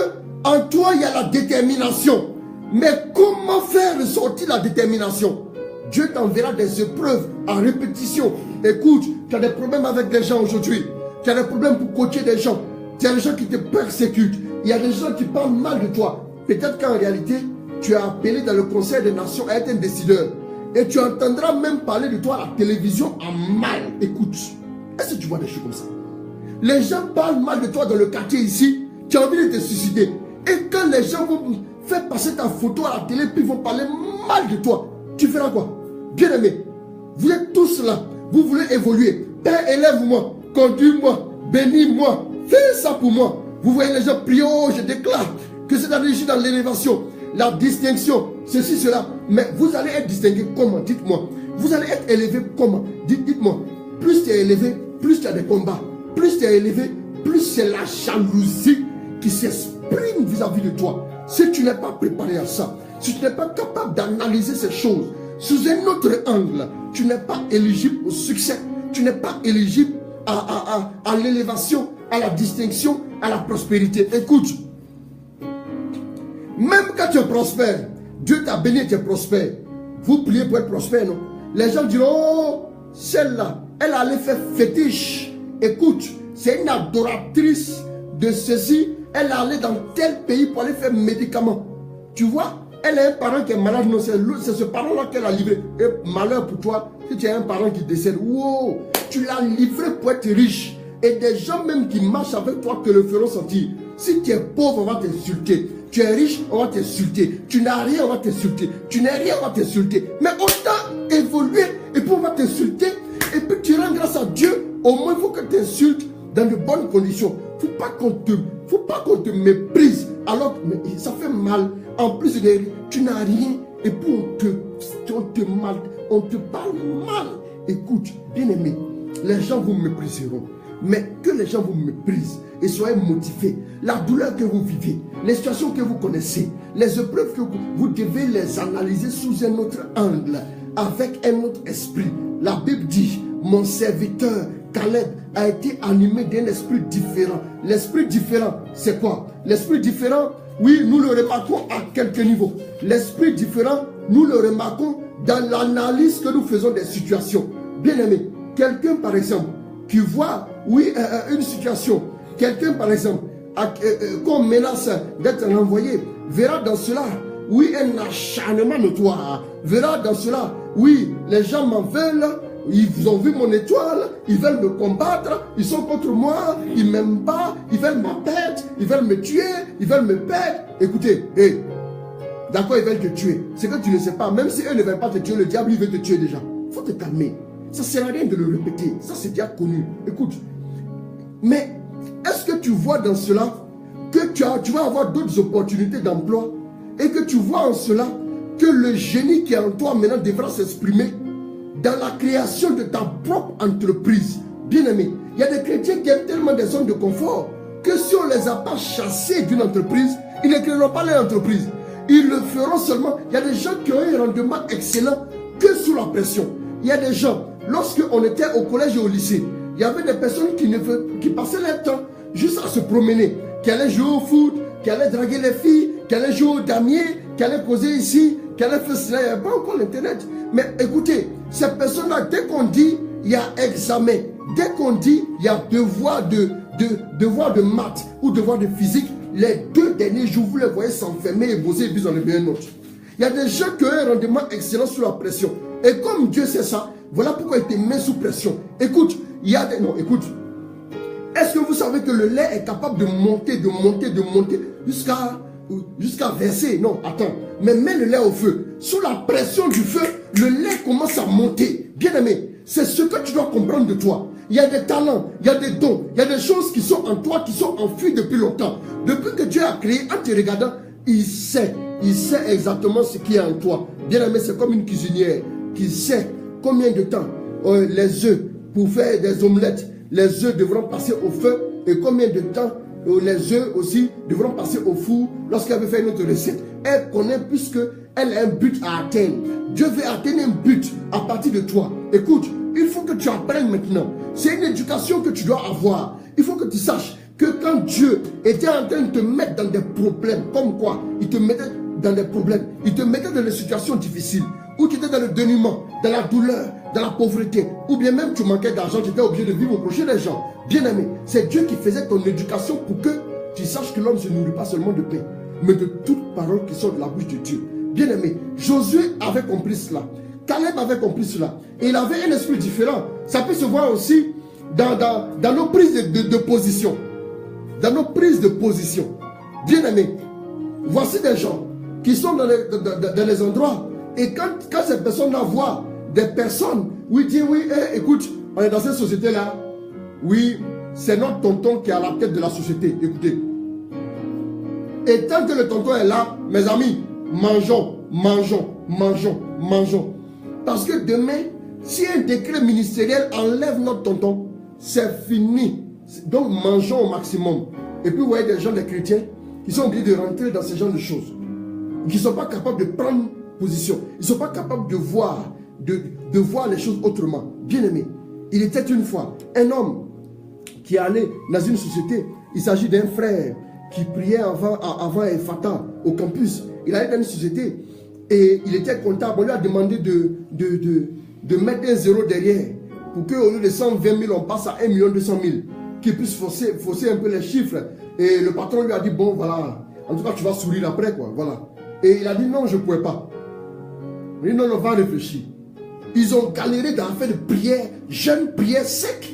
en toi il y a la détermination. Mais comment faire ressortir la détermination? Dieu t'enverra des épreuves en répétition. Écoute, tu as des problèmes avec des gens aujourd'hui. Tu as des problèmes pour coacher des gens. Tu as des gens qui te persécutent. Il y a des gens qui parlent mal de toi. Peut-être qu'en réalité, tu es appelé dans le Conseil des Nations à être un décideur. Et tu entendras même parler de toi à la télévision en mal. Écoute, est-ce que tu vois des choses comme ça? Les gens parlent mal de toi dans le quartier ici. Tu as envie de te suicider. Et quand les gens vont faire passer ta photo à la télé, puis vont parler mal de toi, tu feras quoi? Bien-aimé, vous êtes tous là. Vous voulez évoluer. Père, élève-moi, conduis-moi, bénis-moi, fais ça pour moi. Vous voyez les gens prier, oh, je déclare que c'est année, je suis dans l'élévation, la distinction, ceci, cela. Mais vous allez être distingué comment? Dites-moi. Vous allez être élevé comment? Dites-moi. Plus tu es élevé, plus tu as des combats. Plus tu es élevé, plus c'est la jalousie qui s'exprime vis-à-vis de toi. Si tu n'es pas préparé à ça, si tu n'es pas capable d'analyser ces choses sous un autre angle, tu n'es pas éligible au succès. Tu n'es pas éligible à l'élévation, à la distinction, à la prospérité. Écoute, même quand tu es prospère, Dieu t'a béni et tu es prospère. Vous priez pour être prospère, non? Les gens diront, oh, celle-là, elle allait faire fétiche. Écoute, c'est une adoratrice de ceci. Elle allait dans tel pays pour aller faire médicaments. Tu vois, elle a un parent qui est malade. Non, c'est ce parent-là qu'elle a livré. Et malheur pour toi, si tu as un parent qui décède, wow, tu l'as livré pour être riche. Et des gens même qui marchent avec toi te le feront sentir. Si tu es pauvre, on va t'insulter. Tu es riche, on va t'insulter. Tu n'as rien, on va t'insulter. Tu n'as rien, on va t'insulter. Mais autant évoluer et puis on va t'insulter. Et puis tu rends grâce à Dieu. Au moins, il faut que tu insultes dans de bonnes conditions. Il ne faut pas qu'on te méprise. Alors que ça fait mal. En plus, tu n'as rien. Et puis on te parle mal. Écoute, bien aimé, les gens vous mépriseront. Mais que les gens vous méprisent et soyez motivés. La douleur que vous vivez, les situations que vous connaissez, les épreuves que vous devez les analyser sous un autre angle, avec un autre esprit. La Bible dit, mon serviteur Caleb a été animé d'un esprit différent. L'esprit différent, c'est quoi? L'esprit différent, oui, nous le remarquons à quelques niveaux. L'esprit différent, nous le remarquons dans l'analyse que nous faisons des situations. Bien aimé, quelqu'un par exemple, qui voit, oui, une situation, quelqu'un par exemple, qu'on menace d'être renvoyé, verra dans cela, oui, un acharnement notoire, verra dans cela, oui, les gens m'en veulent, ils ont vu mon étoile, ils veulent me combattre, ils sont contre moi, ils ne m'aiment pas, ils veulent ma perte, ils veulent me tuer, ils veulent me perdre. Écoutez, hey, d'accord, ils veulent te tuer. C'est que tu ne sais pas, même si eux ne veulent pas te tuer, le diable il veut te tuer déjà. Il faut te calmer. Ça ne sert à rien de le répéter. Ça, c'est déjà connu. Écoute. Mais, est-ce que tu vois dans cela que tu vas avoir d'autres opportunités d'emploi et que tu vois en cela que le génie qui est en toi maintenant devra s'exprimer dans la création de ta propre entreprise? Bien aimé, il y a des chrétiens qui aiment tellement des zones de confort que si on ne les a pas chassés d'une entreprise, ils ne créeront pas leur entreprise. Ils le feront seulement. Il y a des gens qui ont un rendement excellent que sous la pression. Il y a des gens, lorsqu'on était au collège et au lycée, il y avait des personnes qui passaient leur temps juste à se promener, qui allaient jouer au foot, qui allaient draguer les filles, qui allaient jouer au damier, qui allaient causer ici, qui allaient faire cela. Il n'y avait pas encore l'internet. Mais écoutez, ces personnes-là, dès qu'on dit il y a examen, dès qu'on dit il y a devoir de maths ou devoir de physique, les 2 derniers jours, vous les voyez s'enfermer et bosser et puis ils en avaient un autre. Il y a des gens qui ont un rendement excellent sous la pression. Et comme Dieu sait ça, voilà pourquoi il te met sous pression. Écoute, il y a des... Non, écoute. Est-ce que vous savez que le lait est capable de monter jusqu'à verser? Non, attends. Mais mets le lait au feu. Sous la pression du feu, le lait commence à monter. Bien aimé, c'est ce que tu dois comprendre de toi. Il y a des talents, il y a des dons, il y a des choses qui sont en toi, qui sont enfuies depuis longtemps. Depuis que Dieu a créé, en te regardant, il sait exactement ce qui est en toi. Bien aimé, c'est comme une cuisinière qui sait combien de temps les œufs pour faire des omelettes, les œufs devront passer au feu et combien de temps les œufs aussi devront passer au four lorsqu'elle veut faire une autre recette. Elle connaît puisqu'elle a un but à atteindre. Dieu veut atteindre un but à partir de toi. Écoute, il faut que tu apprennes maintenant. C'est une éducation que tu dois avoir. Il faut que tu saches que quand Dieu était en train de te mettre dans des problèmes, comme quoi il te mettait dans des problèmes, il te mettait dans des situations difficiles, où tu étais dans le dénuement, dans la douleur, dans la pauvreté, ou bien même tu manquais d'argent, tu étais obligé de vivre au crochet des gens. Bien aimé, c'est Dieu qui faisait ton éducation pour que tu saches que l'homme ne se nourrit pas seulement de pain, mais de toutes paroles qui sortent de la bouche de Dieu. Bien aimé, Josué avait compris cela. Caleb avait compris cela. Et il avait un esprit différent. Ça peut se voir aussi dans nos prises de position. Dans nos prises de position. Bien aimé, voici des gens qui sont dans les endroits. Et quand ces personnes-là voient des personnes, oui, disent, oui, hey, écoute, on est dans cette société-là. Oui, c'est notre tonton qui est à la tête de la société. Écoutez. Et tant que le tonton est là, mes amis, mangeons, mangeons, mangeons, mangeons. Parce que demain, si un décret ministériel enlève notre tonton, c'est fini. Donc mangeons au maximum. Et puis vous voyez des gens, des chrétiens, qui sont obligés de rentrer dans ce genre de choses. Qui ne sont pas capables de prendre position. Ils ne sont pas capables de voir, de voir les choses autrement. Bien aimé, il était une fois un homme qui allait dans une société. Il s'agit d'un frère qui priait avant Fata au campus. Il allait dans une société et il était comptable. On lui a demandé de mettre un zéro derrière pour qu'au lieu de 120 000, on passe à 1 200 000. Qu'il puisse fausser un peu les chiffres. Et le patron lui a dit, bon voilà, en tout cas tu vas sourire après quoi, voilà. Et il a dit non, je ne pouvais pas. Il a dit non, on va réfléchir. Ils ont galéré dans l'affaire de prière, jeûne, prière sec.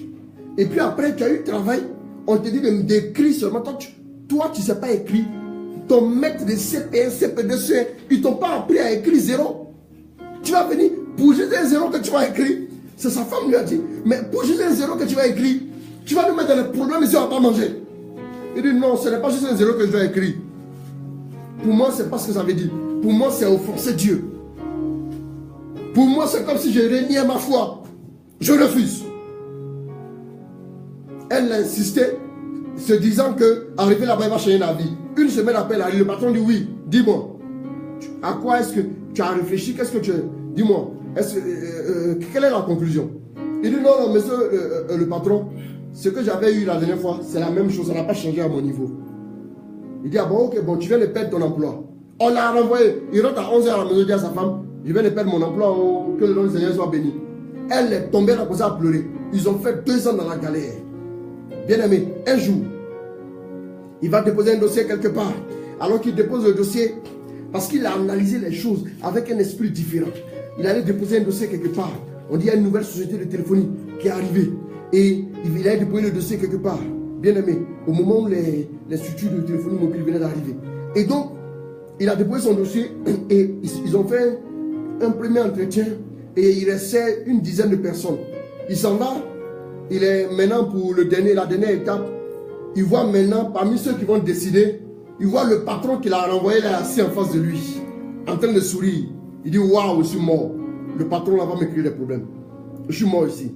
Et puis après tu as eu travail, on te dit d'écrire seulement. Toi tu ne sais pas écrire. Ton maître de CP1, CP2, ils ne t'ont pas appris à écrire zéro. Tu vas venir pour juste un zéro que tu vas écrire. C'est sa femme lui a dit, mais pour juste un zéro que tu vas écrire, tu vas nous mettre dans les problèmes ici, on ne va pas manger. Il dit non, ce n'est pas juste un zéro que je dois écrire. Pour moi, c'est pas ce que ça veut dire. Pour moi, c'est offenser Dieu. Pour moi, c'est comme si je reniais ma foi. Je refuse. Elle insistait, se disant que arrivé là-bas, il va changer la vie. Une semaine après, le patron dit oui. Dis-moi, à quoi est-ce que tu as réfléchi? Qu'est-ce que tu... Dis-moi, quelle est la conclusion? Il dit non, non, monsieur le patron, ce que j'avais eu la dernière fois, c'est la même chose, ça n'a pas changé à mon niveau. Il dit, ah bon, ok, bon, tu viens de perdre ton emploi. On l'a renvoyé. Il rentre à 11h à la maison, il dit à sa femme, je viens de perdre mon emploi, oh, que le nom du Seigneur soit béni. Elle est tombée, elle a commencé à pleurer. Ils ont fait 2 ans dans la galère. Bien aimé, un jour, il va déposer un dossier quelque part. Alors qu'il dépose le dossier, parce qu'il a analysé les choses avec un esprit différent. Il allait déposer un dossier quelque part. On dit, il y a une nouvelle société de téléphonie qui est arrivée. Et il allait déposer le dossier quelque part. Bien aimé, au moment où les structures de téléphonie mobile venaient d'arriver. Et donc, il a déposé son dossier et ils ont fait un premier entretien et il restait une dizaine de personnes. Il s'en va, il est maintenant pour la dernière étape. Il voit maintenant, parmi ceux qui vont décider, il voit le patron qu'il a renvoyé là assis en face de lui, en train de sourire. Il dit, waouh, je suis mort. Le patron là va me créer des problèmes. Je suis mort ici.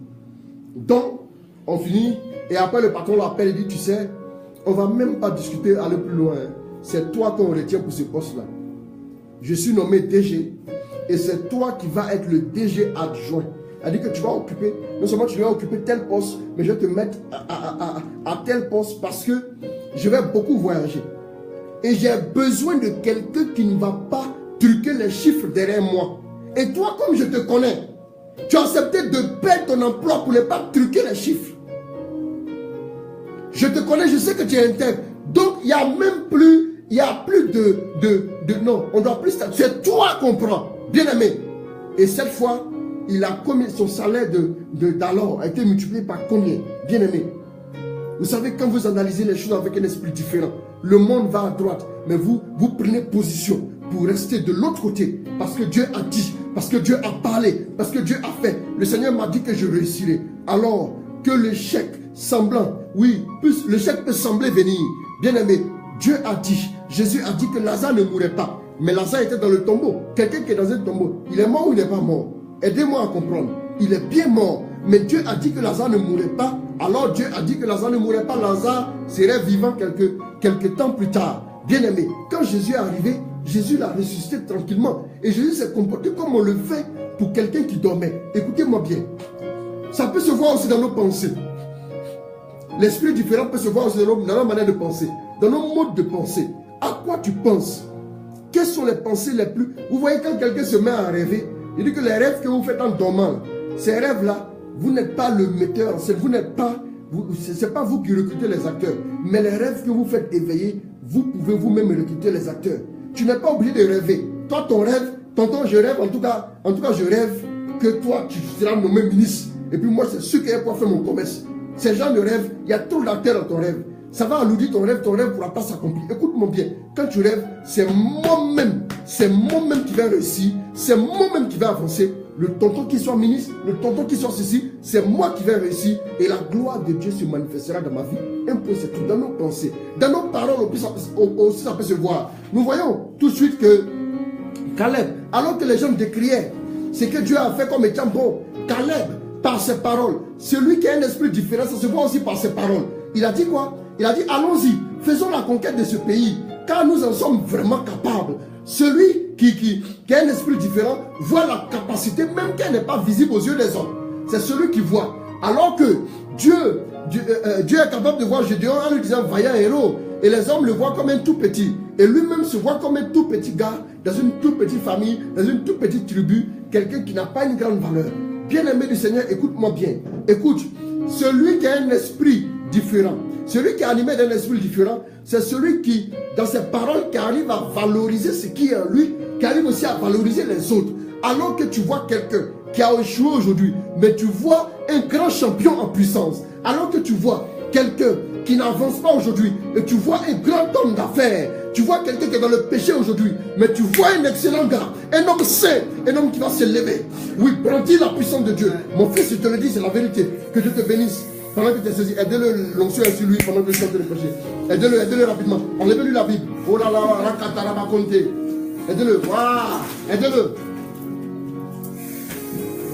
Donc, on finit. Et après, le patron l'appelle et dit, tu sais, on ne va même pas discuter, aller plus loin. C'est toi qu'on retient pour ce poste-là. Je suis nommé DG. Et c'est toi qui vas être le DG adjoint. C'est-à-dire que tu vas occuper, non seulement tu vas occuper tel poste, mais je vais te mettre à tel poste parce que je vais beaucoup voyager. Et j'ai besoin de quelqu'un qui ne va pas truquer les chiffres derrière moi. Et toi, comme je te connais, tu as accepté de perdre ton emploi pour ne pas truquer les chiffres. Je te connais, je sais que tu es intègre. Donc, il n'y a même plus, non, on doit plus, c'est toi qu'on prend. Bien aimé. Et cette fois, il a commis son salaire d'alors a été multiplié par combien? Bien aimé. Vous savez, quand vous analysez les choses avec un esprit différent, le monde va à droite, mais vous prenez position pour rester de l'autre côté. Parce que Dieu a dit, parce que Dieu a parlé, parce que Dieu a fait. Le Seigneur m'a dit que je réussirai. Alors que l'échec semblant, oui, plus l'échec peut sembler venir. Bien aimé, Dieu a dit, Jésus a dit que Lazare ne mourrait pas. Mais Lazare était dans le tombeau. Quelqu'un qui est dans un tombeau, il est mort ou il n'est pas mort? Aidez-moi à comprendre. Il est bien mort. Mais Dieu a dit que Lazare ne mourrait pas Alors Dieu a dit que Lazare ne mourrait pas. Lazare serait vivant quelques temps plus tard. Bien aimé, quand Jésus est arrivé, Jésus l'a ressuscité tranquillement. Et Jésus s'est comporté comme on le fait pour quelqu'un qui dormait. Écoutez-moi bien. Ça peut se voir aussi dans nos pensées. L'esprit différent peut se voir aussi dans nos manières de penser, dans nos modes de pensée. À quoi tu penses? Quelles sont les pensées les plus... Vous voyez, quand quelqu'un se met à rêver, il dit que les rêves que vous faites en dormant, ces rêves-là, vous n'êtes pas le metteur, vous n'êtes pas... C'est pas vous qui recrutez les acteurs, mais les rêves que vous faites éveiller, vous pouvez vous-même recruter les acteurs. Tu n'es pas obligé de rêver. Toi, ton rêve, tonton, je rêve, en tout cas, je rêve que toi, tu seras nommé ministre. Et puis moi, c'est sûr qu'il pour faire mon commerce. Ces gens de rêve, il y a trop d'acteurs dans ton rêve. Ça va alourdir ton rêve ne pourra pas s'accomplir. Écoute-moi bien, quand tu rêves, c'est moi-même qui va réussir, c'est moi-même qui va avancer. Le tonton qui soit ministre, le tonton qui soit ceci, c'est moi qui vais réussir et la gloire de Dieu se manifestera dans ma vie. Un peu, c'est tout, dans nos pensées, dans nos paroles aussi ça peut se voir. Nous voyons tout de suite que Caleb, alors que les gens décriaient ce que Dieu a fait comme étant bon, Caleb, par ses paroles, celui qui a un esprit différent, ça se voit aussi par ses paroles. Il a dit quoi? Il a dit, allons-y, faisons la conquête de ce pays, car nous en sommes vraiment capables. Celui qui a un esprit différent voit la capacité, même qu'elle n'est pas visible aux yeux des hommes. C'est celui qui voit. Alors que Dieu est capable de voir Gédéon en lui disant vaillant héros. Et les hommes le voient comme un tout petit. Et lui-même se voit comme un tout petit gars, dans une toute petite famille, dans une toute petite tribu, quelqu'un qui n'a pas une grande valeur. Bien-aimé du Seigneur, écoute-moi bien. Écoute, celui qui a un esprit différent, celui qui est animé d'un esprit différent, c'est celui qui, dans ses paroles, qui arrive à valoriser ce qui est en lui, qui arrive aussi à valoriser les autres. Alors que tu vois quelqu'un qui a échoué aujourd'hui, mais tu vois un grand champion en puissance. Alors que tu vois quelqu'un qui n'avance pas aujourd'hui, et tu vois un grand homme d'affaires, tu vois quelqu'un qui est dans le péché aujourd'hui, mais tu vois un excellent gars, un homme saint, un homme qui va se lever. Oui, brandis la puissance de Dieu. Mon fils, je te le dis, c'est la vérité. Que Dieu te bénisse. Pendant que tu es saisi, aidez-le, l'onction est sur lui pendant que je chante le péché. Aidez-le rapidement. Enlevez-lui la Bible. Oh là là, rakatarabakonte. Aidez-le, waouh, aidez-le.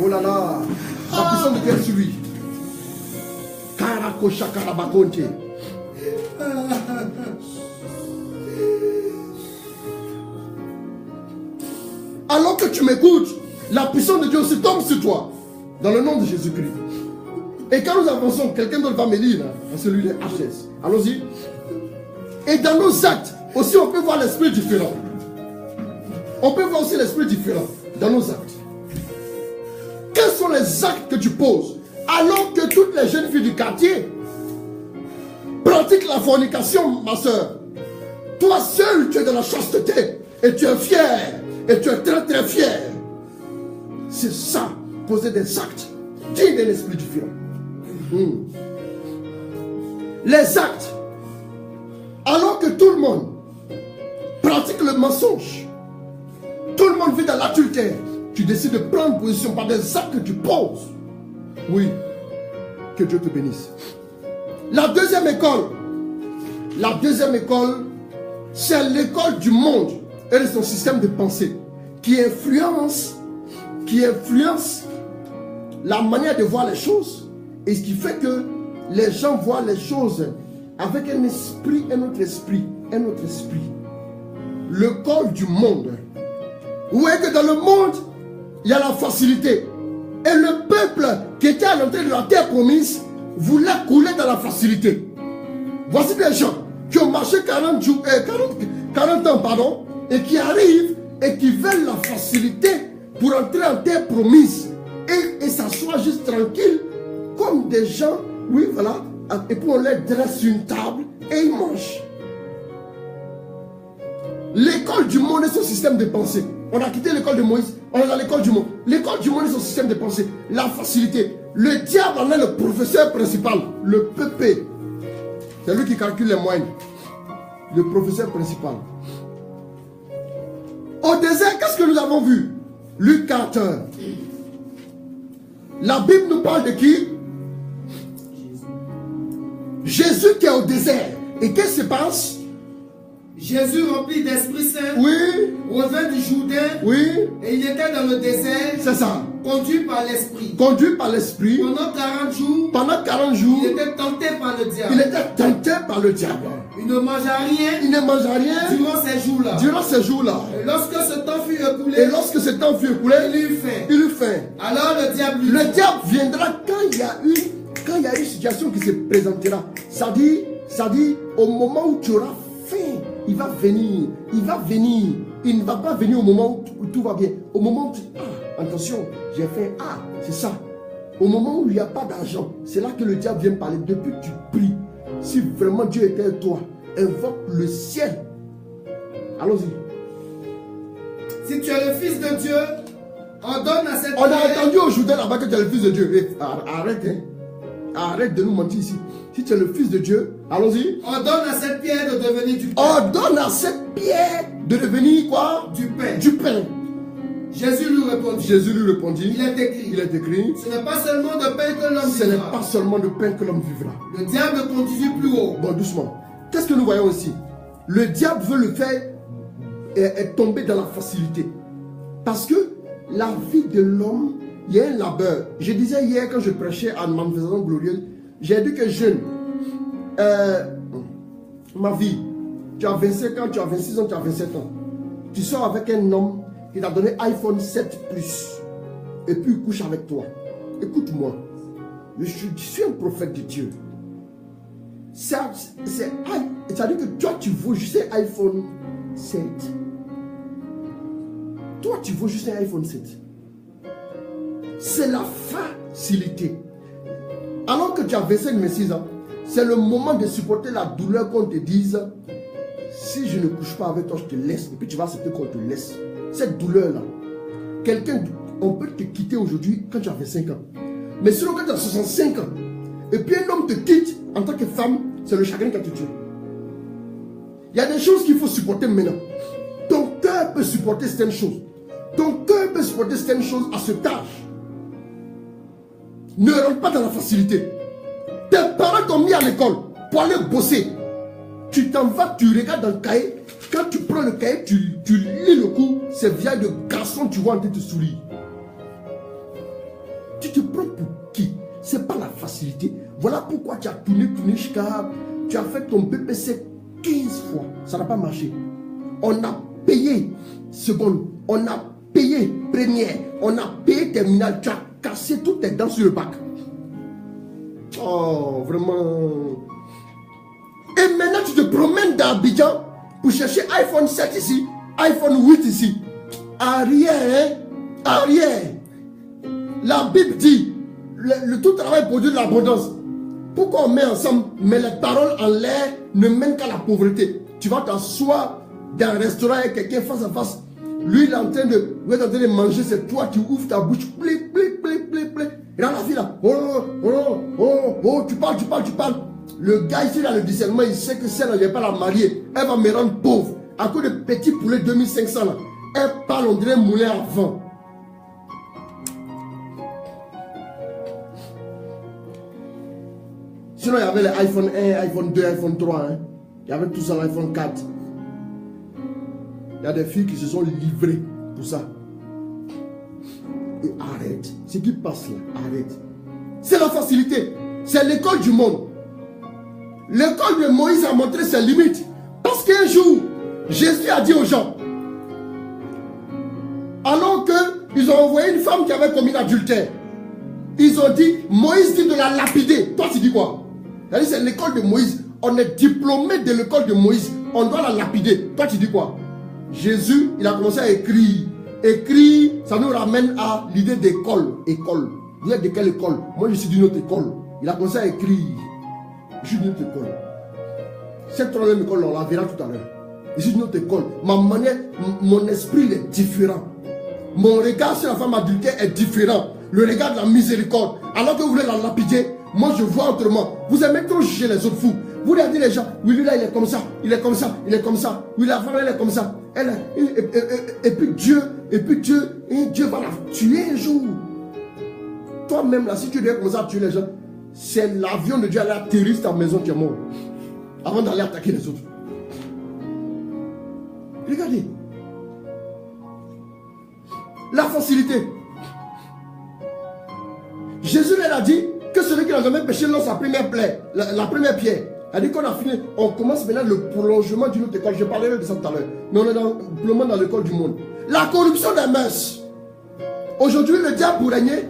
Oh là là, la puissance de Dieu est sur lui. Karakosakarabakonte. Alors que tu m'écoutes, la puissance de Dieu se tombe sur toi. Dans le nom de Jésus-Christ. Et quand nous avançons, quelqu'un d'autre va me lire, dans celui de HS. Allons-y. Et dans nos actes, aussi on peut voir l'esprit différent. On peut voir aussi l'esprit différent dans nos actes. Quels sont les actes que tu poses alors que toutes les jeunes filles du quartier pratiquent la fornication, ma soeur? Toi seul, tu es dans la chasteté et tu es fier. Et tu es très très fier. C'est ça, poser des actes dignes d'un esprit différent. Les actes, alors que tout le monde pratique le mensonge, tout le monde vit dans l'adultère, tu décides de prendre position par des actes que tu poses. Oui, que Dieu te bénisse. La deuxième école, c'est l'école du monde et de son système de pensée qui influence la manière de voir les choses. Et ce qui fait que les gens voient les choses avec un esprit, un autre esprit. L'école du monde. Vous voyez que dans le monde, il y a la facilité. Et le peuple qui était à l'entrée de la terre promise voulait couler dans la facilité. Voici des gens qui ont marché 40 ans, et qui arrivent et qui veulent la facilité pour entrer en terre promise. Et s'asseoir juste tranquille comme des gens, oui voilà, et puis on les dresse sur une table et ils mangent. L'école du monde est son système de pensée. On a quitté l'école de Moïse, on est dans l'école du monde. L'école du monde est son système de pensée. La facilité. Le diable en est le professeur principal, le PP. C'est lui qui calcule les moyens. Le professeur principal. Au désert, qu'est-ce que nous avons vu? Luc 4. La Bible nous parle de qui? Jésus qui est au désert. Et qu'est-ce qui se passe? Jésus, rempli d'Esprit Saint, oui, revint du Jourdain, oui, et il était dans le désert, c'est ça, conduit par l'Esprit. Conduit par l'Esprit. Pendant 40 jours, il était tenté par le diable. Il était tenté par le diable. Il ne mangea rien. Il ne mangea rien durant ces jours-là. Durant ces jours-là. Et lorsque ce temps fut écoulé, il eut faim. Il eut faim. Alors le diable lui dit, le diable viendra quand il y a une situation qui se présentera. Ça dit, au moment où tu auras faim, il va venir. Il va venir. Il ne va pas venir au moment où tout va bien. Au moment où tu... Ah, attention, j'ai faim. Ah, c'est ça. Au moment où il n'y a pas d'argent, c'est là que le diable vient parler. Depuis que tu pries, si vraiment Dieu était avec toi, invoque le ciel. Allons-y. Si tu es le Fils de Dieu, ordonne à cette On a entendu aujourd'hui là-bas que tu es le Fils de Dieu. Arrête, hein. Arrête de nous mentir ici. Si tu es le Fils de Dieu, allons-y. Ordonne à cette pierre de devenir du pain. Ordonne à cette pierre de devenir quoi? Du pain. Du pain. Jésus lui répondit. Il est écrit. Ce n'est pas seulement de pain que l'homme vivra. Ce n'est pas seulement de pain que l'homme vivra. Le diable conduisit plus haut. Bon, doucement. Qu'est-ce que nous voyons ici? Le diable veut le faire tomber dans la facilité. Parce que la vie de l'homme, il y a un labeur. Je disais hier quand je prêchais à Manifestation Glorieuse, j'ai dit que jeune, ma vie, tu as 25 ans, tu as 26 ans, tu as 27 ans. Tu sors avec un homme qui t'a donné iPhone 7 Plus. Et puis il couche avec toi. Écoute-moi. Je suis un prophète de Dieu. C'est-à-dire que toi, tu vaux juste un iPhone 7. Toi, tu vaux juste un iPhone 7. C'est la facilité. Alors que tu as 25-26 ans, c'est le moment de supporter la douleur qu'on te dise, si je ne couche pas avec toi, je te laisse. Et puis tu vas accepter qu'on te laisse. Cette douleur-là, on peut te quitter aujourd'hui quand tu as 25 ans. Mais sinon quand tu as 65 ans, et puis un homme te quitte en tant que femme, c'est le chagrin qui te tue. Il y a des choses qu'il faut supporter maintenant. Ton cœur peut supporter certaines choses. Ton cœur peut supporter certaines choses à cet âge. Ne rentre pas dans la facilité. Tes parents t'ont mis à l'école pour aller bosser. Tu t'en vas, tu regardes dans le cahier. Quand tu prends le cahier, tu lis le cours. C'est via de garçon, tu vois en train de te sourire. Tu te prends pour qui? C'est pas la facilité. Voilà pourquoi tu as tourné jusqu'à... Tu as fait ton BPC 15 fois. Ça n'a pas marché. On a payé seconde. On a payé première. On a payé terminale. Tu as cassé toutes tes dents sur le bac. Oh, vraiment. Et maintenant, tu te promènes dans Abidjan pour chercher iPhone 7 ici, iPhone 8 ici. Arrière, arrière. La Bible dit, le tout travail produit de l'abondance. Pourquoi on met ensemble, mais les paroles en l'air ne mènent qu'à la pauvreté. Tu vas t'asseoir dans un restaurant avec quelqu'un face à face. Lui, il est en train de manger, c'est toi, tu ouvres ta bouche. Plic, plic, plic, plic, plic. Et dans la vie là, tu parles. Le gars ici, là, le discernement, il sait que si elle ne vient pas la marier, elle va me rendre pauvre. À cause de petits poulets 2500 là, elle parle, on dirait moulin à vent. Sinon, il y avait les iPhone 1, iPhone 2, iPhone 3. Hein. Il y avait tout ça, l'iPhone 4. Il y a des filles qui se sont livrées pour ça. Et arrête. Ce qui passe là, arrête. C'est la facilité. C'est l'école du monde. L'école de Moïse a montré ses limites. Parce qu'un jour, Jésus a dit aux gens, alors qu'ils ont envoyé une femme qui avait commis l'adultère, ils ont dit, Moïse dit de la lapider. Toi, tu dis quoi? C'est l'école de Moïse. On est diplômé de l'école de Moïse. On doit la lapider. Toi, tu dis quoi? Jésus, il a commencé à écrire. Écrire, ça nous ramène à l'idée d'école. École. Vous êtes de quelle école? Moi, je suis d'une autre école. Il a commencé à écrire. Je suis d'une autre école. Cette troisième école, on la verra tout à l'heure. Je suis d'une autre école. Ma manière, mon esprit est différent. Mon regard sur la femme adultère est différent. Le regard de la miséricorde. Alors que vous voulez la lapider, moi je vois autrement. Vous aimez trop juger les autres fous. Vous leur dites les gens, oui, lui là il est comme ça, il est comme ça, il est comme ça. Oui, la femme elle est comme ça. Et puis Dieu va la tuer un jour. Toi-même là, si tu devais commencer à tuer les gens, c'est l'avion de Dieu aller atterrir ta maison qui est mort. Avant d'aller attaquer les autres. Regardez. La facilité. Jésus leur a dit que celui qui n'a jamais péché lance la première pierre. La première pierre. Elle dit qu'on a fini. On commence maintenant le prolongement d'une autre école. Je parlerai de ça tout à l'heure. Mais on est simplement dans l'école du monde. La corruption des mœurs. Aujourd'hui, le diable pour régner,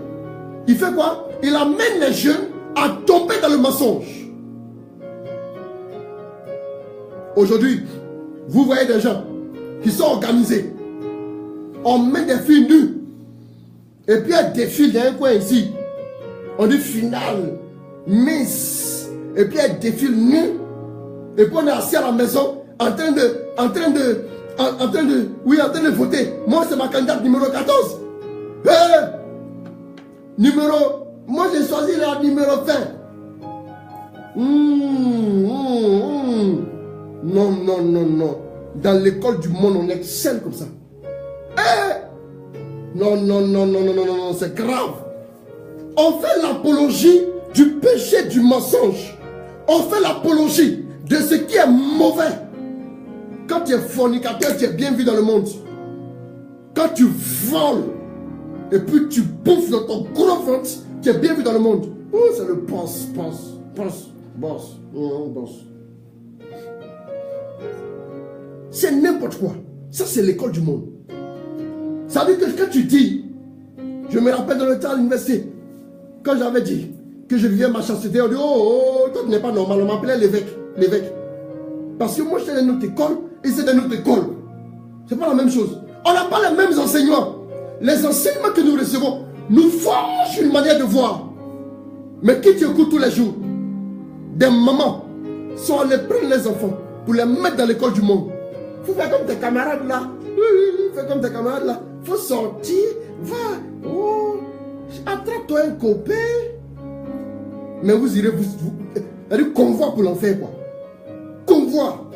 il fait quoi? Il amène les jeunes à tomber dans le mensonge. Aujourd'hui, vous voyez des gens qui sont organisés. On met des filles nues. Et puis elles défilent dans un coin ici. On dit finale, Miss. Et puis elles défilent nues. Et puis on est assis à la maison en train de voter. Moi c'est ma candidate numéro 14. Moi j'ai choisi la numéro 20. Non. Dans l'école du monde, on excelle comme ça. Non, c'est grave. On fait l'apologie du péché du mensonge. On fait l'apologie de ce qui est mauvais. Quand tu es fornicateur, tu es bien vu dans le monde. Quand tu voles, et puis tu bouffes dans ton gros ventre, tu es bien vu dans le monde. Oh, c'est le boss. C'est n'importe quoi. Ça, c'est l'école du monde. Ça veut dire que quand tu dis, je me rappelle dans le temps à l'université, quand j'avais dit que je vivais ma chasteté, on dit, oh, toi tu n'es pas normal, on m'appelait l'évêque. Parce que moi j'étais dans notre école, et c'est dans notre école. C'est pas la même chose. On n'a pas les mêmes enseignements. Les enseignements que nous recevons nous forgent une manière de voir. Mais qui t'écoute tous les jours? Des mamans sont allées prendre les enfants pour les mettre dans l'école du monde. Il faut faire comme tes camarades là. Fais comme tes camarades là. Il faut sortir. Va. Oh. Attrape-toi un copain. Mais vous irez vous convoi pour l'enfer quoi. Convoi.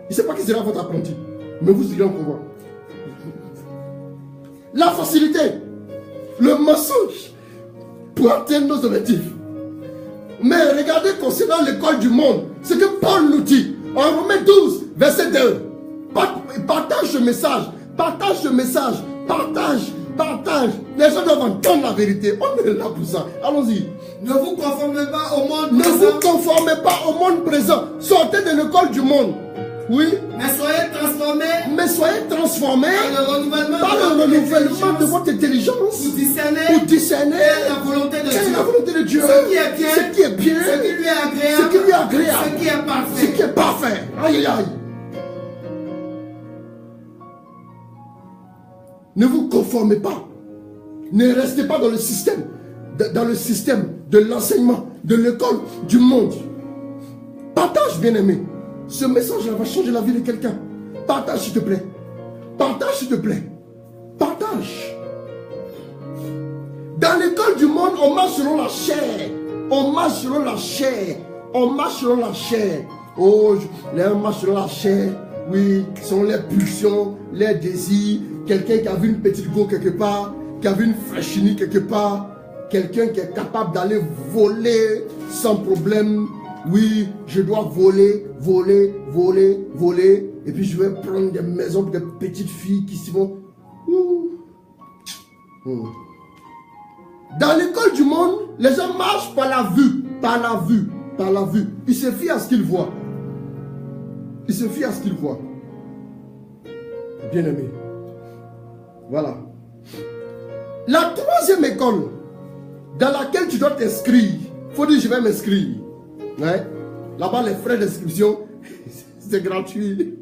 Il ne sait pas qui sera votre apprenti. Mais vous irez en convoi. La facilité. Le mensonge. Pour atteindre nos objectifs. Mais regardez concernant l'école du monde. Ce que Paul nous dit. En Romains 12, verset 2. Partage ce message. Partage ce message. Partage. Les gens doivent entendre la vérité. On est là pour ça. Allons-y. Ne vous conformez pas au monde présent. Ne vous conformez pas au monde présent. Sortez de l'école du monde. Oui. Mais soyez transformés. Par le renouvellement de votre intelligence. Pour discerner la volonté de Dieu. Ce qui est bien. Ce qui lui est agréable. Ce qui est parfait. Aïe. Ne vous conformez pas. Ne restez pas dans le système de l'enseignement, de l'école, du monde. Partage, bien-aimé. Ce message-là va changer la vie de quelqu'un. Partage, s'il te plaît. Partage. Dans l'école du monde, on marche selon la chair. On marche selon la chair. Oh, les gens marchent selon la chair. Oui, selon les pulsions, les désirs. Quelqu'un qui a vu une petite go quelque part, qui a vu une fraîchini quelque part. Quelqu'un qui est capable d'aller voler sans problème. Oui, je dois voler. Et puis je vais prendre des maisons pour des petites filles qui s'y vont. Dans l'école du monde, les gens marchent par la vue. Ils se fient à ce qu'ils voient. Bien aimé. Voilà. La troisième école dans laquelle tu dois t'inscrire, il faut dire je vais m'inscrire. Ouais. Là-bas, les frais d'inscription, c'est gratuit.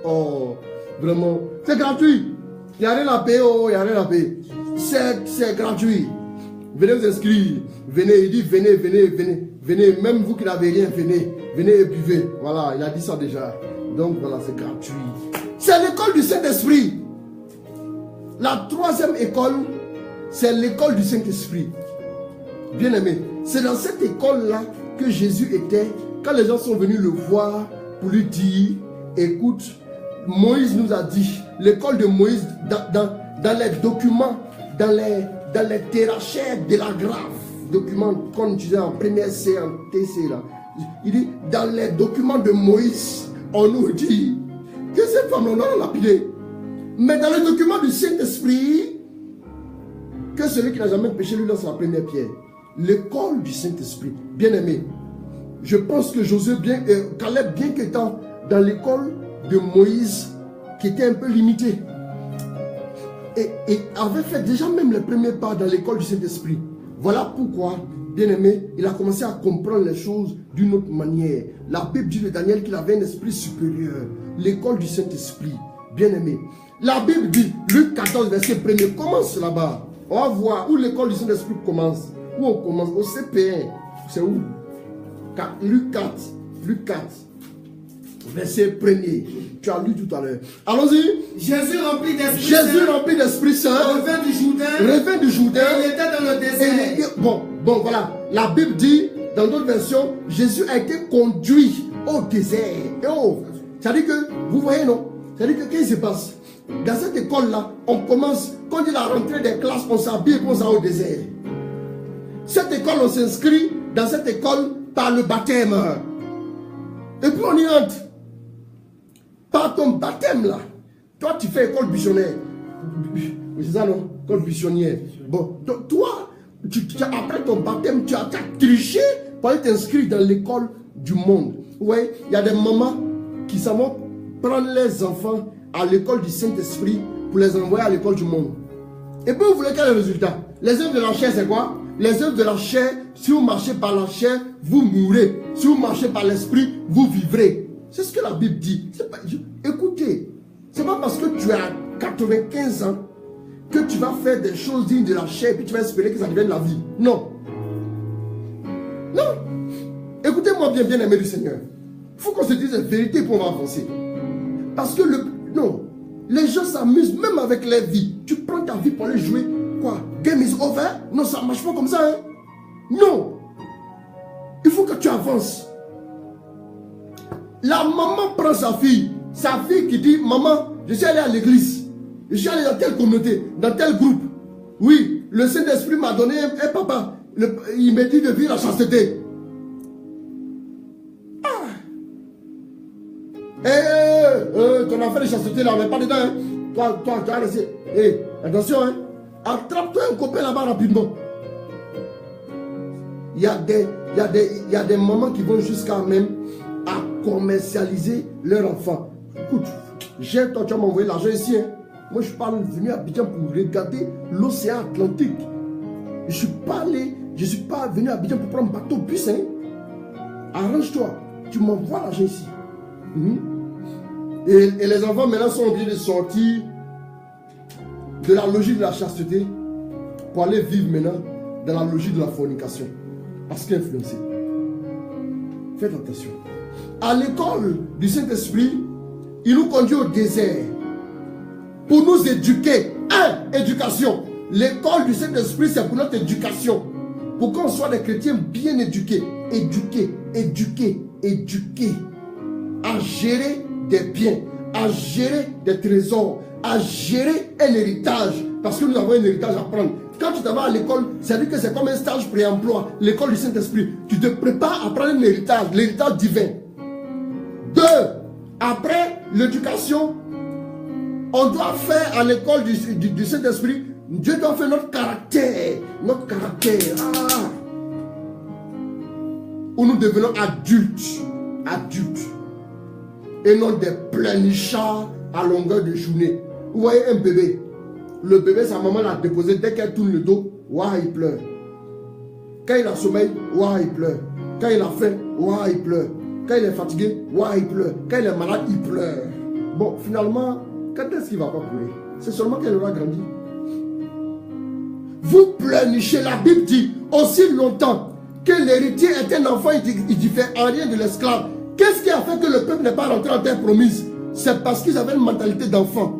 Oh, vraiment, c'est gratuit. Il n'y a rien à payer, C'est gratuit. Venez vous inscrire. Venez, il dit venez. Même vous qui n'avez rien, venez et buvez. Voilà, il a dit ça déjà. Donc voilà, c'est gratuit. C'est l'école du Saint-Esprit. La troisième école, c'est l'école du Saint-Esprit. Bien aimé, c'est dans cette école-là que Jésus était quand les gens sont venus le voir pour lui dire, écoute, Moïse nous a dit, l'école de Moïse, dans les documents, dans les terrachères de la grave, documents qu'on utilisait en première C, en TC, là, il dit, dans les documents de Moïse, on nous dit que cette femme, on l'a lapidée. Mais dans le document du Saint-Esprit, que celui qui n'a jamais péché lui lance la première pierre. L'école du Saint-Esprit. Bien aimé, je pense que Josué, Caleb, bien qu'étant dans l'école de Moïse, qui était un peu limitée, et avait fait déjà même les premiers pas dans l'école du Saint-Esprit. Voilà pourquoi, bien aimé, il a commencé à comprendre les choses d'une autre manière. La Bible dit de Daniel qu'il avait un esprit supérieur. L'école du Saint-Esprit. Bien aimé. La Bible dit, Luc 14, verset 1er, commence là-bas. On va voir où l'école du Saint-Esprit commence. Où on commence? Au CP1. C'est où? Luc 4. Luc 4. Verset 1er. Tu as lu tout à l'heure. Allons-y. Jésus rempli d'Esprit Saint. Revint du Jourdain. Il était dans le désert. Bon, voilà. La Bible dit, dans d'autres versions, Jésus a été conduit au désert. C'est-à-dire que, vous voyez, non? C'est-à-dire que, qu'est-ce qui se passe? Dans cette école-là, on commence, quand il est la rentrée des classes, on s'habille et on s'en va au désert. Cette école, on s'inscrit dans cette école par le baptême. Et puis on y entre. Par ton baptême là. Toi, tu fais école buissonnière. C'est ça, non? École buissonnière. Bon, donc toi, après ton baptême, tu as triché pour aller t'inscrire dans l'école du monde. Ouais, il y a des mamans qui savent prendre les enfants à l'école du Saint-Esprit pour les envoyer à l'école du monde. Et puis vous voulez quel est le résultat? Les œuvres de la chair, c'est quoi? Les œuvres de la chair, si vous marchez par la chair, vous mourrez. Si vous marchez par l'esprit, vous vivrez. C'est ce que la Bible dit. Écoutez, c'est pas parce que tu as 95 ans que tu vas faire des choses dignes de la chair et puis tu vas espérer que ça devienne la vie. Non. Non. Écoutez-moi bien, bien aimé du Seigneur. Il faut qu'on se dise la vérité pour avancer. Parce que non, les gens s'amusent même avec les vies. Tu prends ta vie pour aller jouer. Quoi? Game is over? Non, ça ne marche pas comme ça. Hein? Non. Il faut que tu avances. La maman prend sa fille qui dit, maman, je suis allé à l'église. Je suis allé dans telle communauté, dans tel groupe. Oui, le Saint-Esprit m'a donné un papa. Il m'a dit de vivre la chasteté. Ton affaire de chasteté là, on n'est pas dedans. Hein. Toi, tu as laissé. Attention, hein. Attrape-toi un copain là-bas rapidement. Il y a des mamans qui vont jusqu'à même à commercialiser leur enfant. Écoute, toi, tu vas m'envoyer l'argent ici. Hein. Moi, je suis pas venu à Abidjan pour regarder l'océan Atlantique. Je ne suis pas venu à Abidjan pour prendre un bateau bus. Hein. Arrange-toi. Tu m'envoies l'argent ici. Et les enfants maintenant sont obligés de sortir de la logique de la chasteté pour aller vivre maintenant dans la logique de la fornication. Parce qu'influencé. Faites attention. À l'école du Saint-Esprit, il nous conduit au désert pour nous éduquer. Éducation. L'école du Saint-Esprit, c'est pour notre éducation. Pour qu'on soit des chrétiens bien éduqués. Éduqués. À gérer des biens, à gérer des trésors, à gérer un héritage. Parce que nous avons un héritage à prendre. Quand tu t'en vas à l'école, c'est-à-dire que c'est comme un stage pré-emploi, l'école du Saint-Esprit. Tu te prépares à prendre un héritage, l'héritage divin. 2. Après l'éducation, on doit faire à l'école du Saint-Esprit, Dieu doit faire notre caractère. Où nous devenons adultes. Et non des pleurnichards à longueur de journée. Vous voyez un bébé. Le bébé, sa maman l'a déposé. Dès qu'elle tourne le dos, il pleure. Quand il a sommeil, il pleure. Quand il a faim, il pleure. Quand il est fatigué, il pleure. Quand il est malade, il pleure. Bon, finalement, quand est-ce qu'il ne va pas pleurer? C'est seulement qu'elle aura grandi. Vous pleurnichez. La Bible dit aussi longtemps que l'héritier est un enfant, il diffère en rien de l'esclave. Qu'est-ce qui a fait que le peuple n'est pas rentré en terre promise? C'est parce qu'ils avaient une mentalité d'enfant.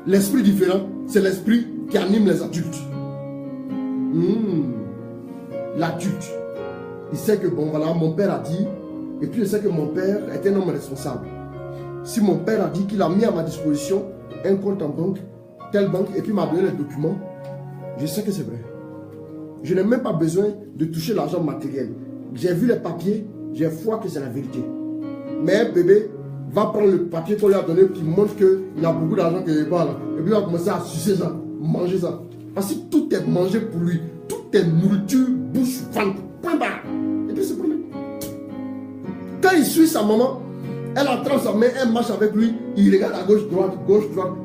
L'esprit différent, c'est l'esprit qui anime les adultes. L'adulte, il sait que bon voilà, mon père a dit, et puis je sais que mon père est un homme responsable. Si mon père a dit qu'il a mis à ma disposition un compte en banque, telle banque, et puis m'a donné les documents, je sais que c'est vrai. Je n'ai même pas besoin de toucher l'argent matériel. J'ai vu les papiers, J'ai foi que c'est la vérité. Mais bébé va prendre le papier qu'on lui a donné qui montre qu'il a beaucoup d'argent quelque part là. Et puis il va commencer à sucer ça, manger ça. Parce que tout est mangé pour lui. Tout est nourriture, bouche, ventre, point barre. Et puis c'est problème. Quand il suit sa maman, elle attrape sa main, elle marche avec lui, il regarde à gauche, droite,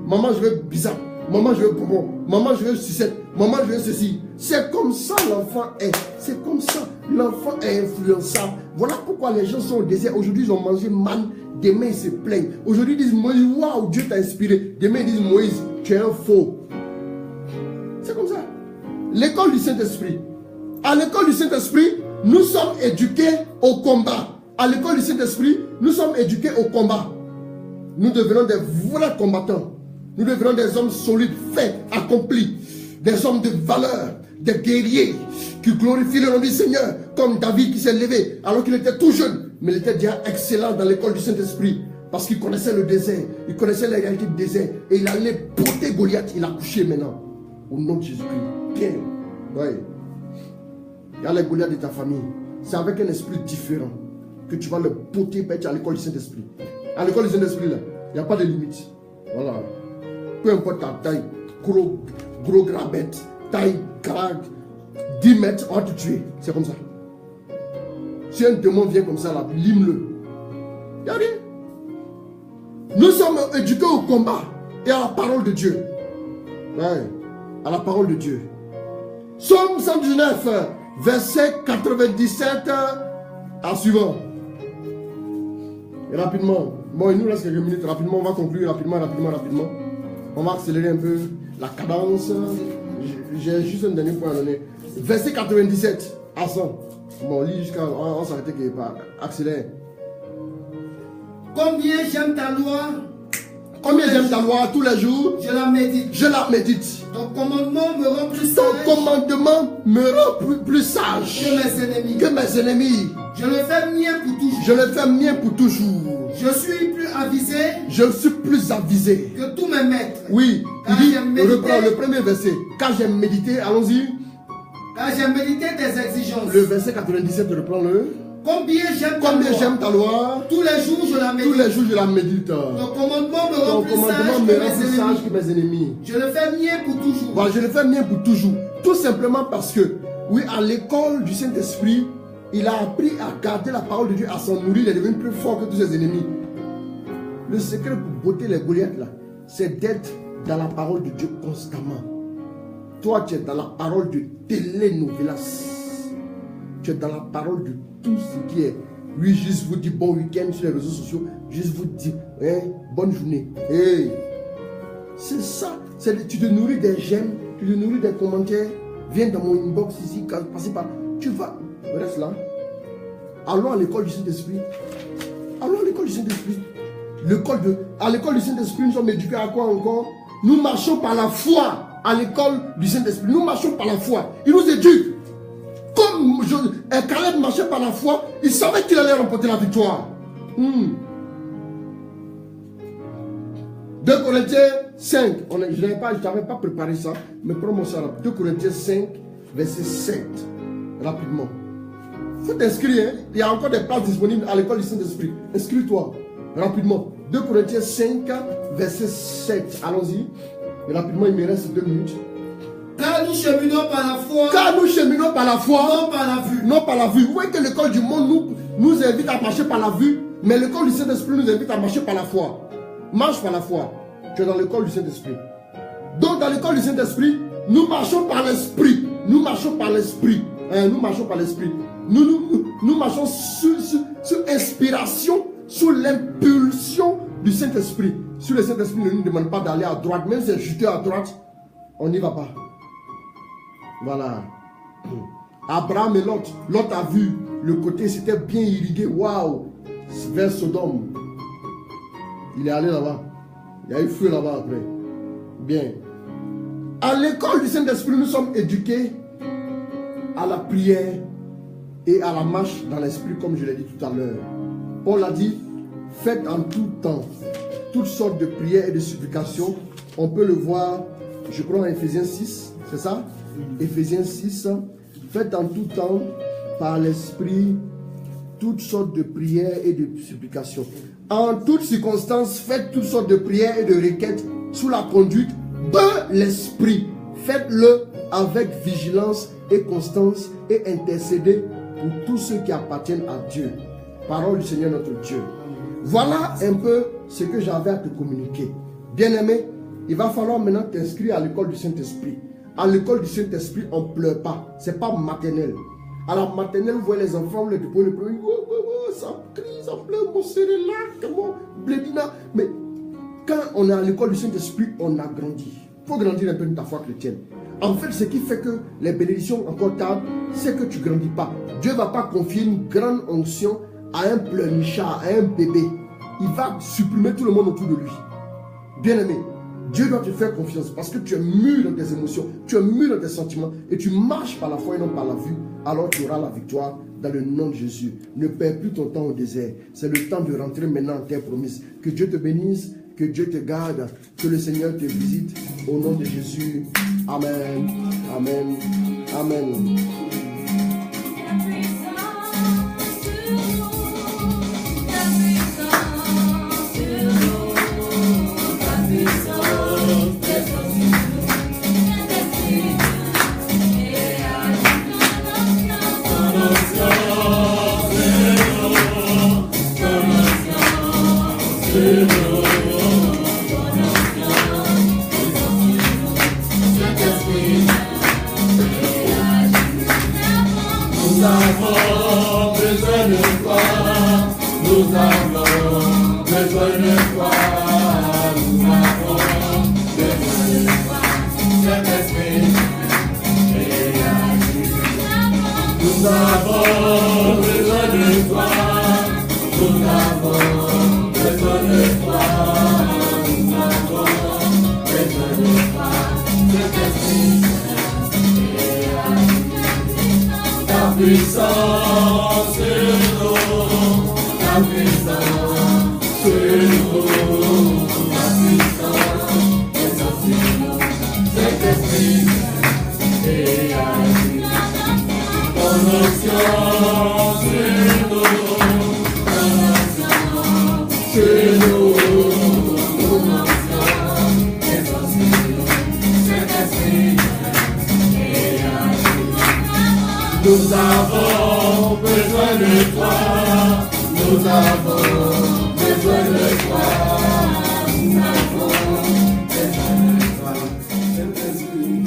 maman je veux bizarre, maman je veux bonbon, maman je veux sucette, maman je veux ceci. C'est comme ça l'enfant est, c'est comme ça, l'enfant est influençable. Voilà pourquoi les gens sont au désert. Aujourd'hui ils ont mangé manne, demain ils se plaignent. Aujourd'hui ils disent Moïse, waouh, Dieu t'a inspiré. Demain ils disent Moïse, tu es un faux. C'est comme ça. L'école du Saint-Esprit. À l'école du Saint-Esprit, nous sommes éduqués au combat. À l'école du Saint-Esprit, nous sommes éduqués au combat. Nous devenons des vrais combattants. Nous devenons des hommes solides, faits, accomplis. Des hommes de valeur, des guerriers qui glorifient le nom du Seigneur. Comme David qui s'est levé alors qu'il était tout jeune. Mais il était déjà excellent dans l'école du Saint-Esprit. Parce qu'il connaissait le désert. Il connaissait la réalité du désert. Et il allait botter Goliath. Il a couché maintenant. Au nom de Jésus-Christ. Bien. Oui. Il y a les Goliaths de ta famille. C'est avec un esprit différent que tu vas le botter à l'école du Saint-Esprit. À l'école du Saint-Esprit, là, il n'y a pas de limite. Voilà. Peu importe ta taille, gros grabette, taille, grave, 10 mètres, on va te tuer. C'est comme ça. Si un démon vient comme ça, là, lime-le. Il n'y a rien. Nous sommes éduqués au combat et à la parole de Dieu. Ouais. À la parole de Dieu. Psaume 119, verset 97 à suivant. Et rapidement. Bon, il nous reste quelques minutes. Rapidement, on va conclure. Rapidement. On va accélérer un peu la cadence. J'ai juste un dernier point à donner. Verset 97 à 100. Bon, lis jusqu'à... On s'arrête quelque part. Accélère. Combien j'aime ta loi. Combien j'aime ta loi tous les jours. Je la médite. Je la médite. Ton commandement me rend plus sage. Ton commandement me rend plus sage. Que mes ennemis. Je le fais mien pour toujours. Je le fais mien pour toujours. Je suis plus avisé. Je suis plus avisé. Que tous mes maîtres. Oui. Il dit, reprend le premier verset. Car j'ai médité, allons-y. Car j'ai médité tes exigences. Le verset 97, reprends-le. Combien j'aime ta loi. Tous les jours je la médite. Tous les jours je la médite. Ton commandement me rend plus sage que mes ennemis. Je le fais mien pour toujours. Voilà, je le fais mien pour toujours. Tout simplement parce que, oui, à l'école du Saint-Esprit, il a appris à garder la parole de Dieu, à s'en nourrir, il est devenu plus fort que tous ses ennemis. Le secret pour botter les Goliaths là, c'est d'être dans la parole de Dieu constamment. Toi, tu es dans la parole de telenovelas. Tu es dans la parole de tout ce qui est. Lui, juste vous dit bon week-end sur les réseaux sociaux. Juste vous dit bonne journée. Hey. C'est ça. Tu te nourris des j'aime, tu te nourris des commentaires. Viens dans mon inbox ici, passez par. Tu vas. Reste là. Allons à l'école du Saint-Esprit. Allons à l'école du Saint-Esprit. À l'école du Saint-Esprit, nous sommes éduqués à quoi encore? Nous marchons par la foi. À l'école du Saint-Esprit, nous marchons par la foi. Il nous éduque. Comme Caleb marchait par la foi, il savait qu'il allait remporter la victoire. 2 Corinthiens 5. Je n'avais pas préparé ça, mais prends-moi ça là. 2 Corinthiens 5, verset 7. Rapidement. Il faut t'inscrire. Hein? Il y a encore des places disponibles à l'école du Saint-Esprit. Inscris-toi. Rapidement. 2 Corinthiens 5, verset 7. Allons-y. Rapidement, il me reste 2 minutes. Car nous cheminons par la foi. Car nous cheminons par la foi. Non par la vue. Non par la vue. Vous voyez que l'école du monde nous invite à marcher par la vue. Mais l'école du Saint-Esprit nous invite à marcher par la foi. Marche par la foi. Tu es dans l'école du Saint-Esprit. Donc dans l'école du Saint-Esprit, nous marchons par l'Esprit. Nous marchons par l'Esprit. Nous marchons par l'Esprit. Nous marchons sous inspiration, sous l'impulsion du Saint-Esprit. Si le Saint-Esprit ne nous demande pas d'aller à droite, même si c'est jeté à droite, on n'y va pas. Voilà. Abraham et Lot. Lot a vu le côté, c'était bien irrigué. Waouh. Vers Sodome. Il est allé là-bas. Il y a eu feu là-bas après. Bien. À l'école du Saint-Esprit, nous sommes éduqués à la prière et à la marche dans l'esprit, comme je l'ai dit tout à l'heure. Paul a dit, faites en tout temps toutes sortes de prières et de supplications. On peut le voir, je crois, en Éphésiens 6, c'est ça? Éphésiens 6, faites en tout temps par l'esprit toutes sortes de prières et de supplications. En toutes circonstances, faites toutes sortes de prières et de requêtes sous la conduite de l'Esprit. Faites-le avec vigilance et constance et intercédez pour tous ceux qui appartiennent à Dieu. Parole du Seigneur notre Dieu. Voilà un peu ce que j'avais à te communiquer. Bien-aimé, il va falloir maintenant t'inscrire à l'école du Saint-Esprit. À l'école du Saint-Esprit, on ne pleure pas. Ce n'est pas maternelle. À la maternelle, vous voyez les enfants, le premier, ça crie, ça pleure, mon cérélac, mon blébina. Mais quand on est à l'école du Saint-Esprit, on a grandi. Il faut grandir un peu de ta foi chrétienne. En fait, ce qui fait que les bénédictions encore tardent, c'est que tu ne grandis pas. Dieu ne va pas confier une grande onction à un pleurnichard, à un bébé. Il va supprimer tout le monde autour de lui. Bien-aimé, Dieu doit te faire confiance parce que tu es mûr dans tes émotions, tu es mûr dans tes sentiments et tu marches par la foi et non par la vue. Alors tu auras la victoire dans le nom de Jésus. Ne perds plus ton temps au désert. C'est le temps de rentrer maintenant en terre promise. Que Dieu te bénisse, que Dieu te garde, que le Seigneur te visite. Au nom de Jésus. Amen. Amen. Amen. Nous avons besoin de toi, nous avons besoin de toi, nous avons besoin de toi, Saint-Esprit, nous avons besoin de toi, nous avons besoin de toi, nous avons besoin de toi, Saint-Esprit. Ta puissance sur nous, ta puissance sur nous, ta puissance est sur nous, Saint-Esprit, et agis. Ton onction sur nous, ton onction sur nous, ton onction est sur nous, Saint-Esprit, et agis. Nous avons besoin de toi, nous avons besoin de toi, nous avons besoin de toi, Saint-Esprit.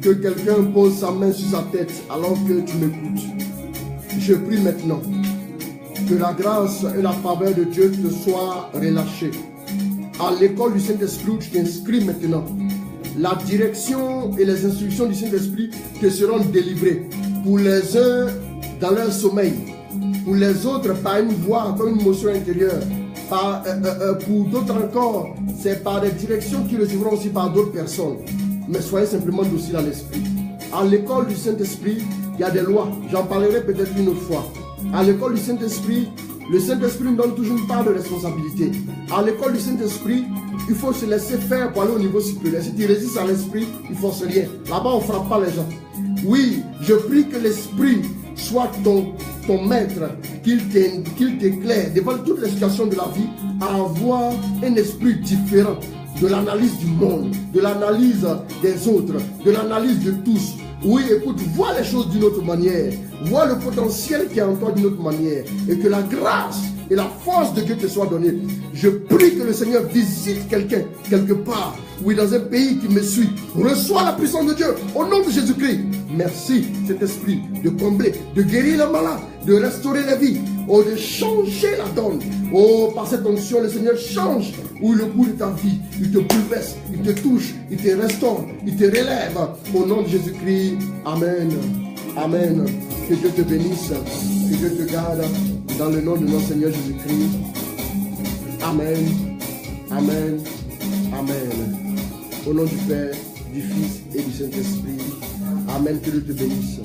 Que quelqu'un pose sa main sur sa tête alors que tu m'écoutes. Je prie maintenant que la grâce et la faveur de Dieu te soient relâchées. À l'école du Saint-Esprit, tu t'inscris maintenant. La direction et les instructions du Saint-Esprit te seront délivrées. Pour les uns, dans leur sommeil. Pour les autres, par une voix, par une motion intérieure. Pour d'autres encore, c'est par des directions qui recevront aussi par d'autres personnes. Mais soyez simplement dociles à l'esprit. À l'école du Saint-Esprit, il y a des lois. J'en parlerai peut-être une autre fois. À l'école du Saint-Esprit, le Saint-Esprit nous donne toujours une part de responsabilité. À l'école du Saint-Esprit, il faut se laisser faire pour aller au niveau supérieur. Si tu résistes à l'esprit, il ne force rien. Là-bas, on ne frappe pas les gens. Oui, je prie que l'esprit soit ton maître, qu'il t'éclaire devant toutes les situations de la vie, à avoir un esprit différent de l'analyse du monde, de l'analyse des autres, de l'analyse de tous. Oui, écoute, vois les choses d'une autre manière. Vois le potentiel qui est en toi d'une autre manière. Et que la grâce et la force de Dieu te soit donnée. Je prie que le Seigneur visite quelqu'un, quelque part, oui, dans un pays qui me suit. Reçois la puissance de Dieu au nom de Jésus-Christ. Merci, cet esprit, de combler, de guérir les malades, de restaurer la vie, oh, de changer la donne. Oh, par cette onction, le Seigneur change, oui, le cours de ta vie. Il te bouleverse, il te touche, il te restaure, il te relève. Au nom de Jésus-Christ, Amen. Amen. Que Dieu te bénisse, que Dieu te garde, dans le nom de notre Seigneur Jésus-Christ. Amen. Amen. Amen. Au nom du Père, du Fils et du Saint-Esprit. Amen. Que Dieu te bénisse.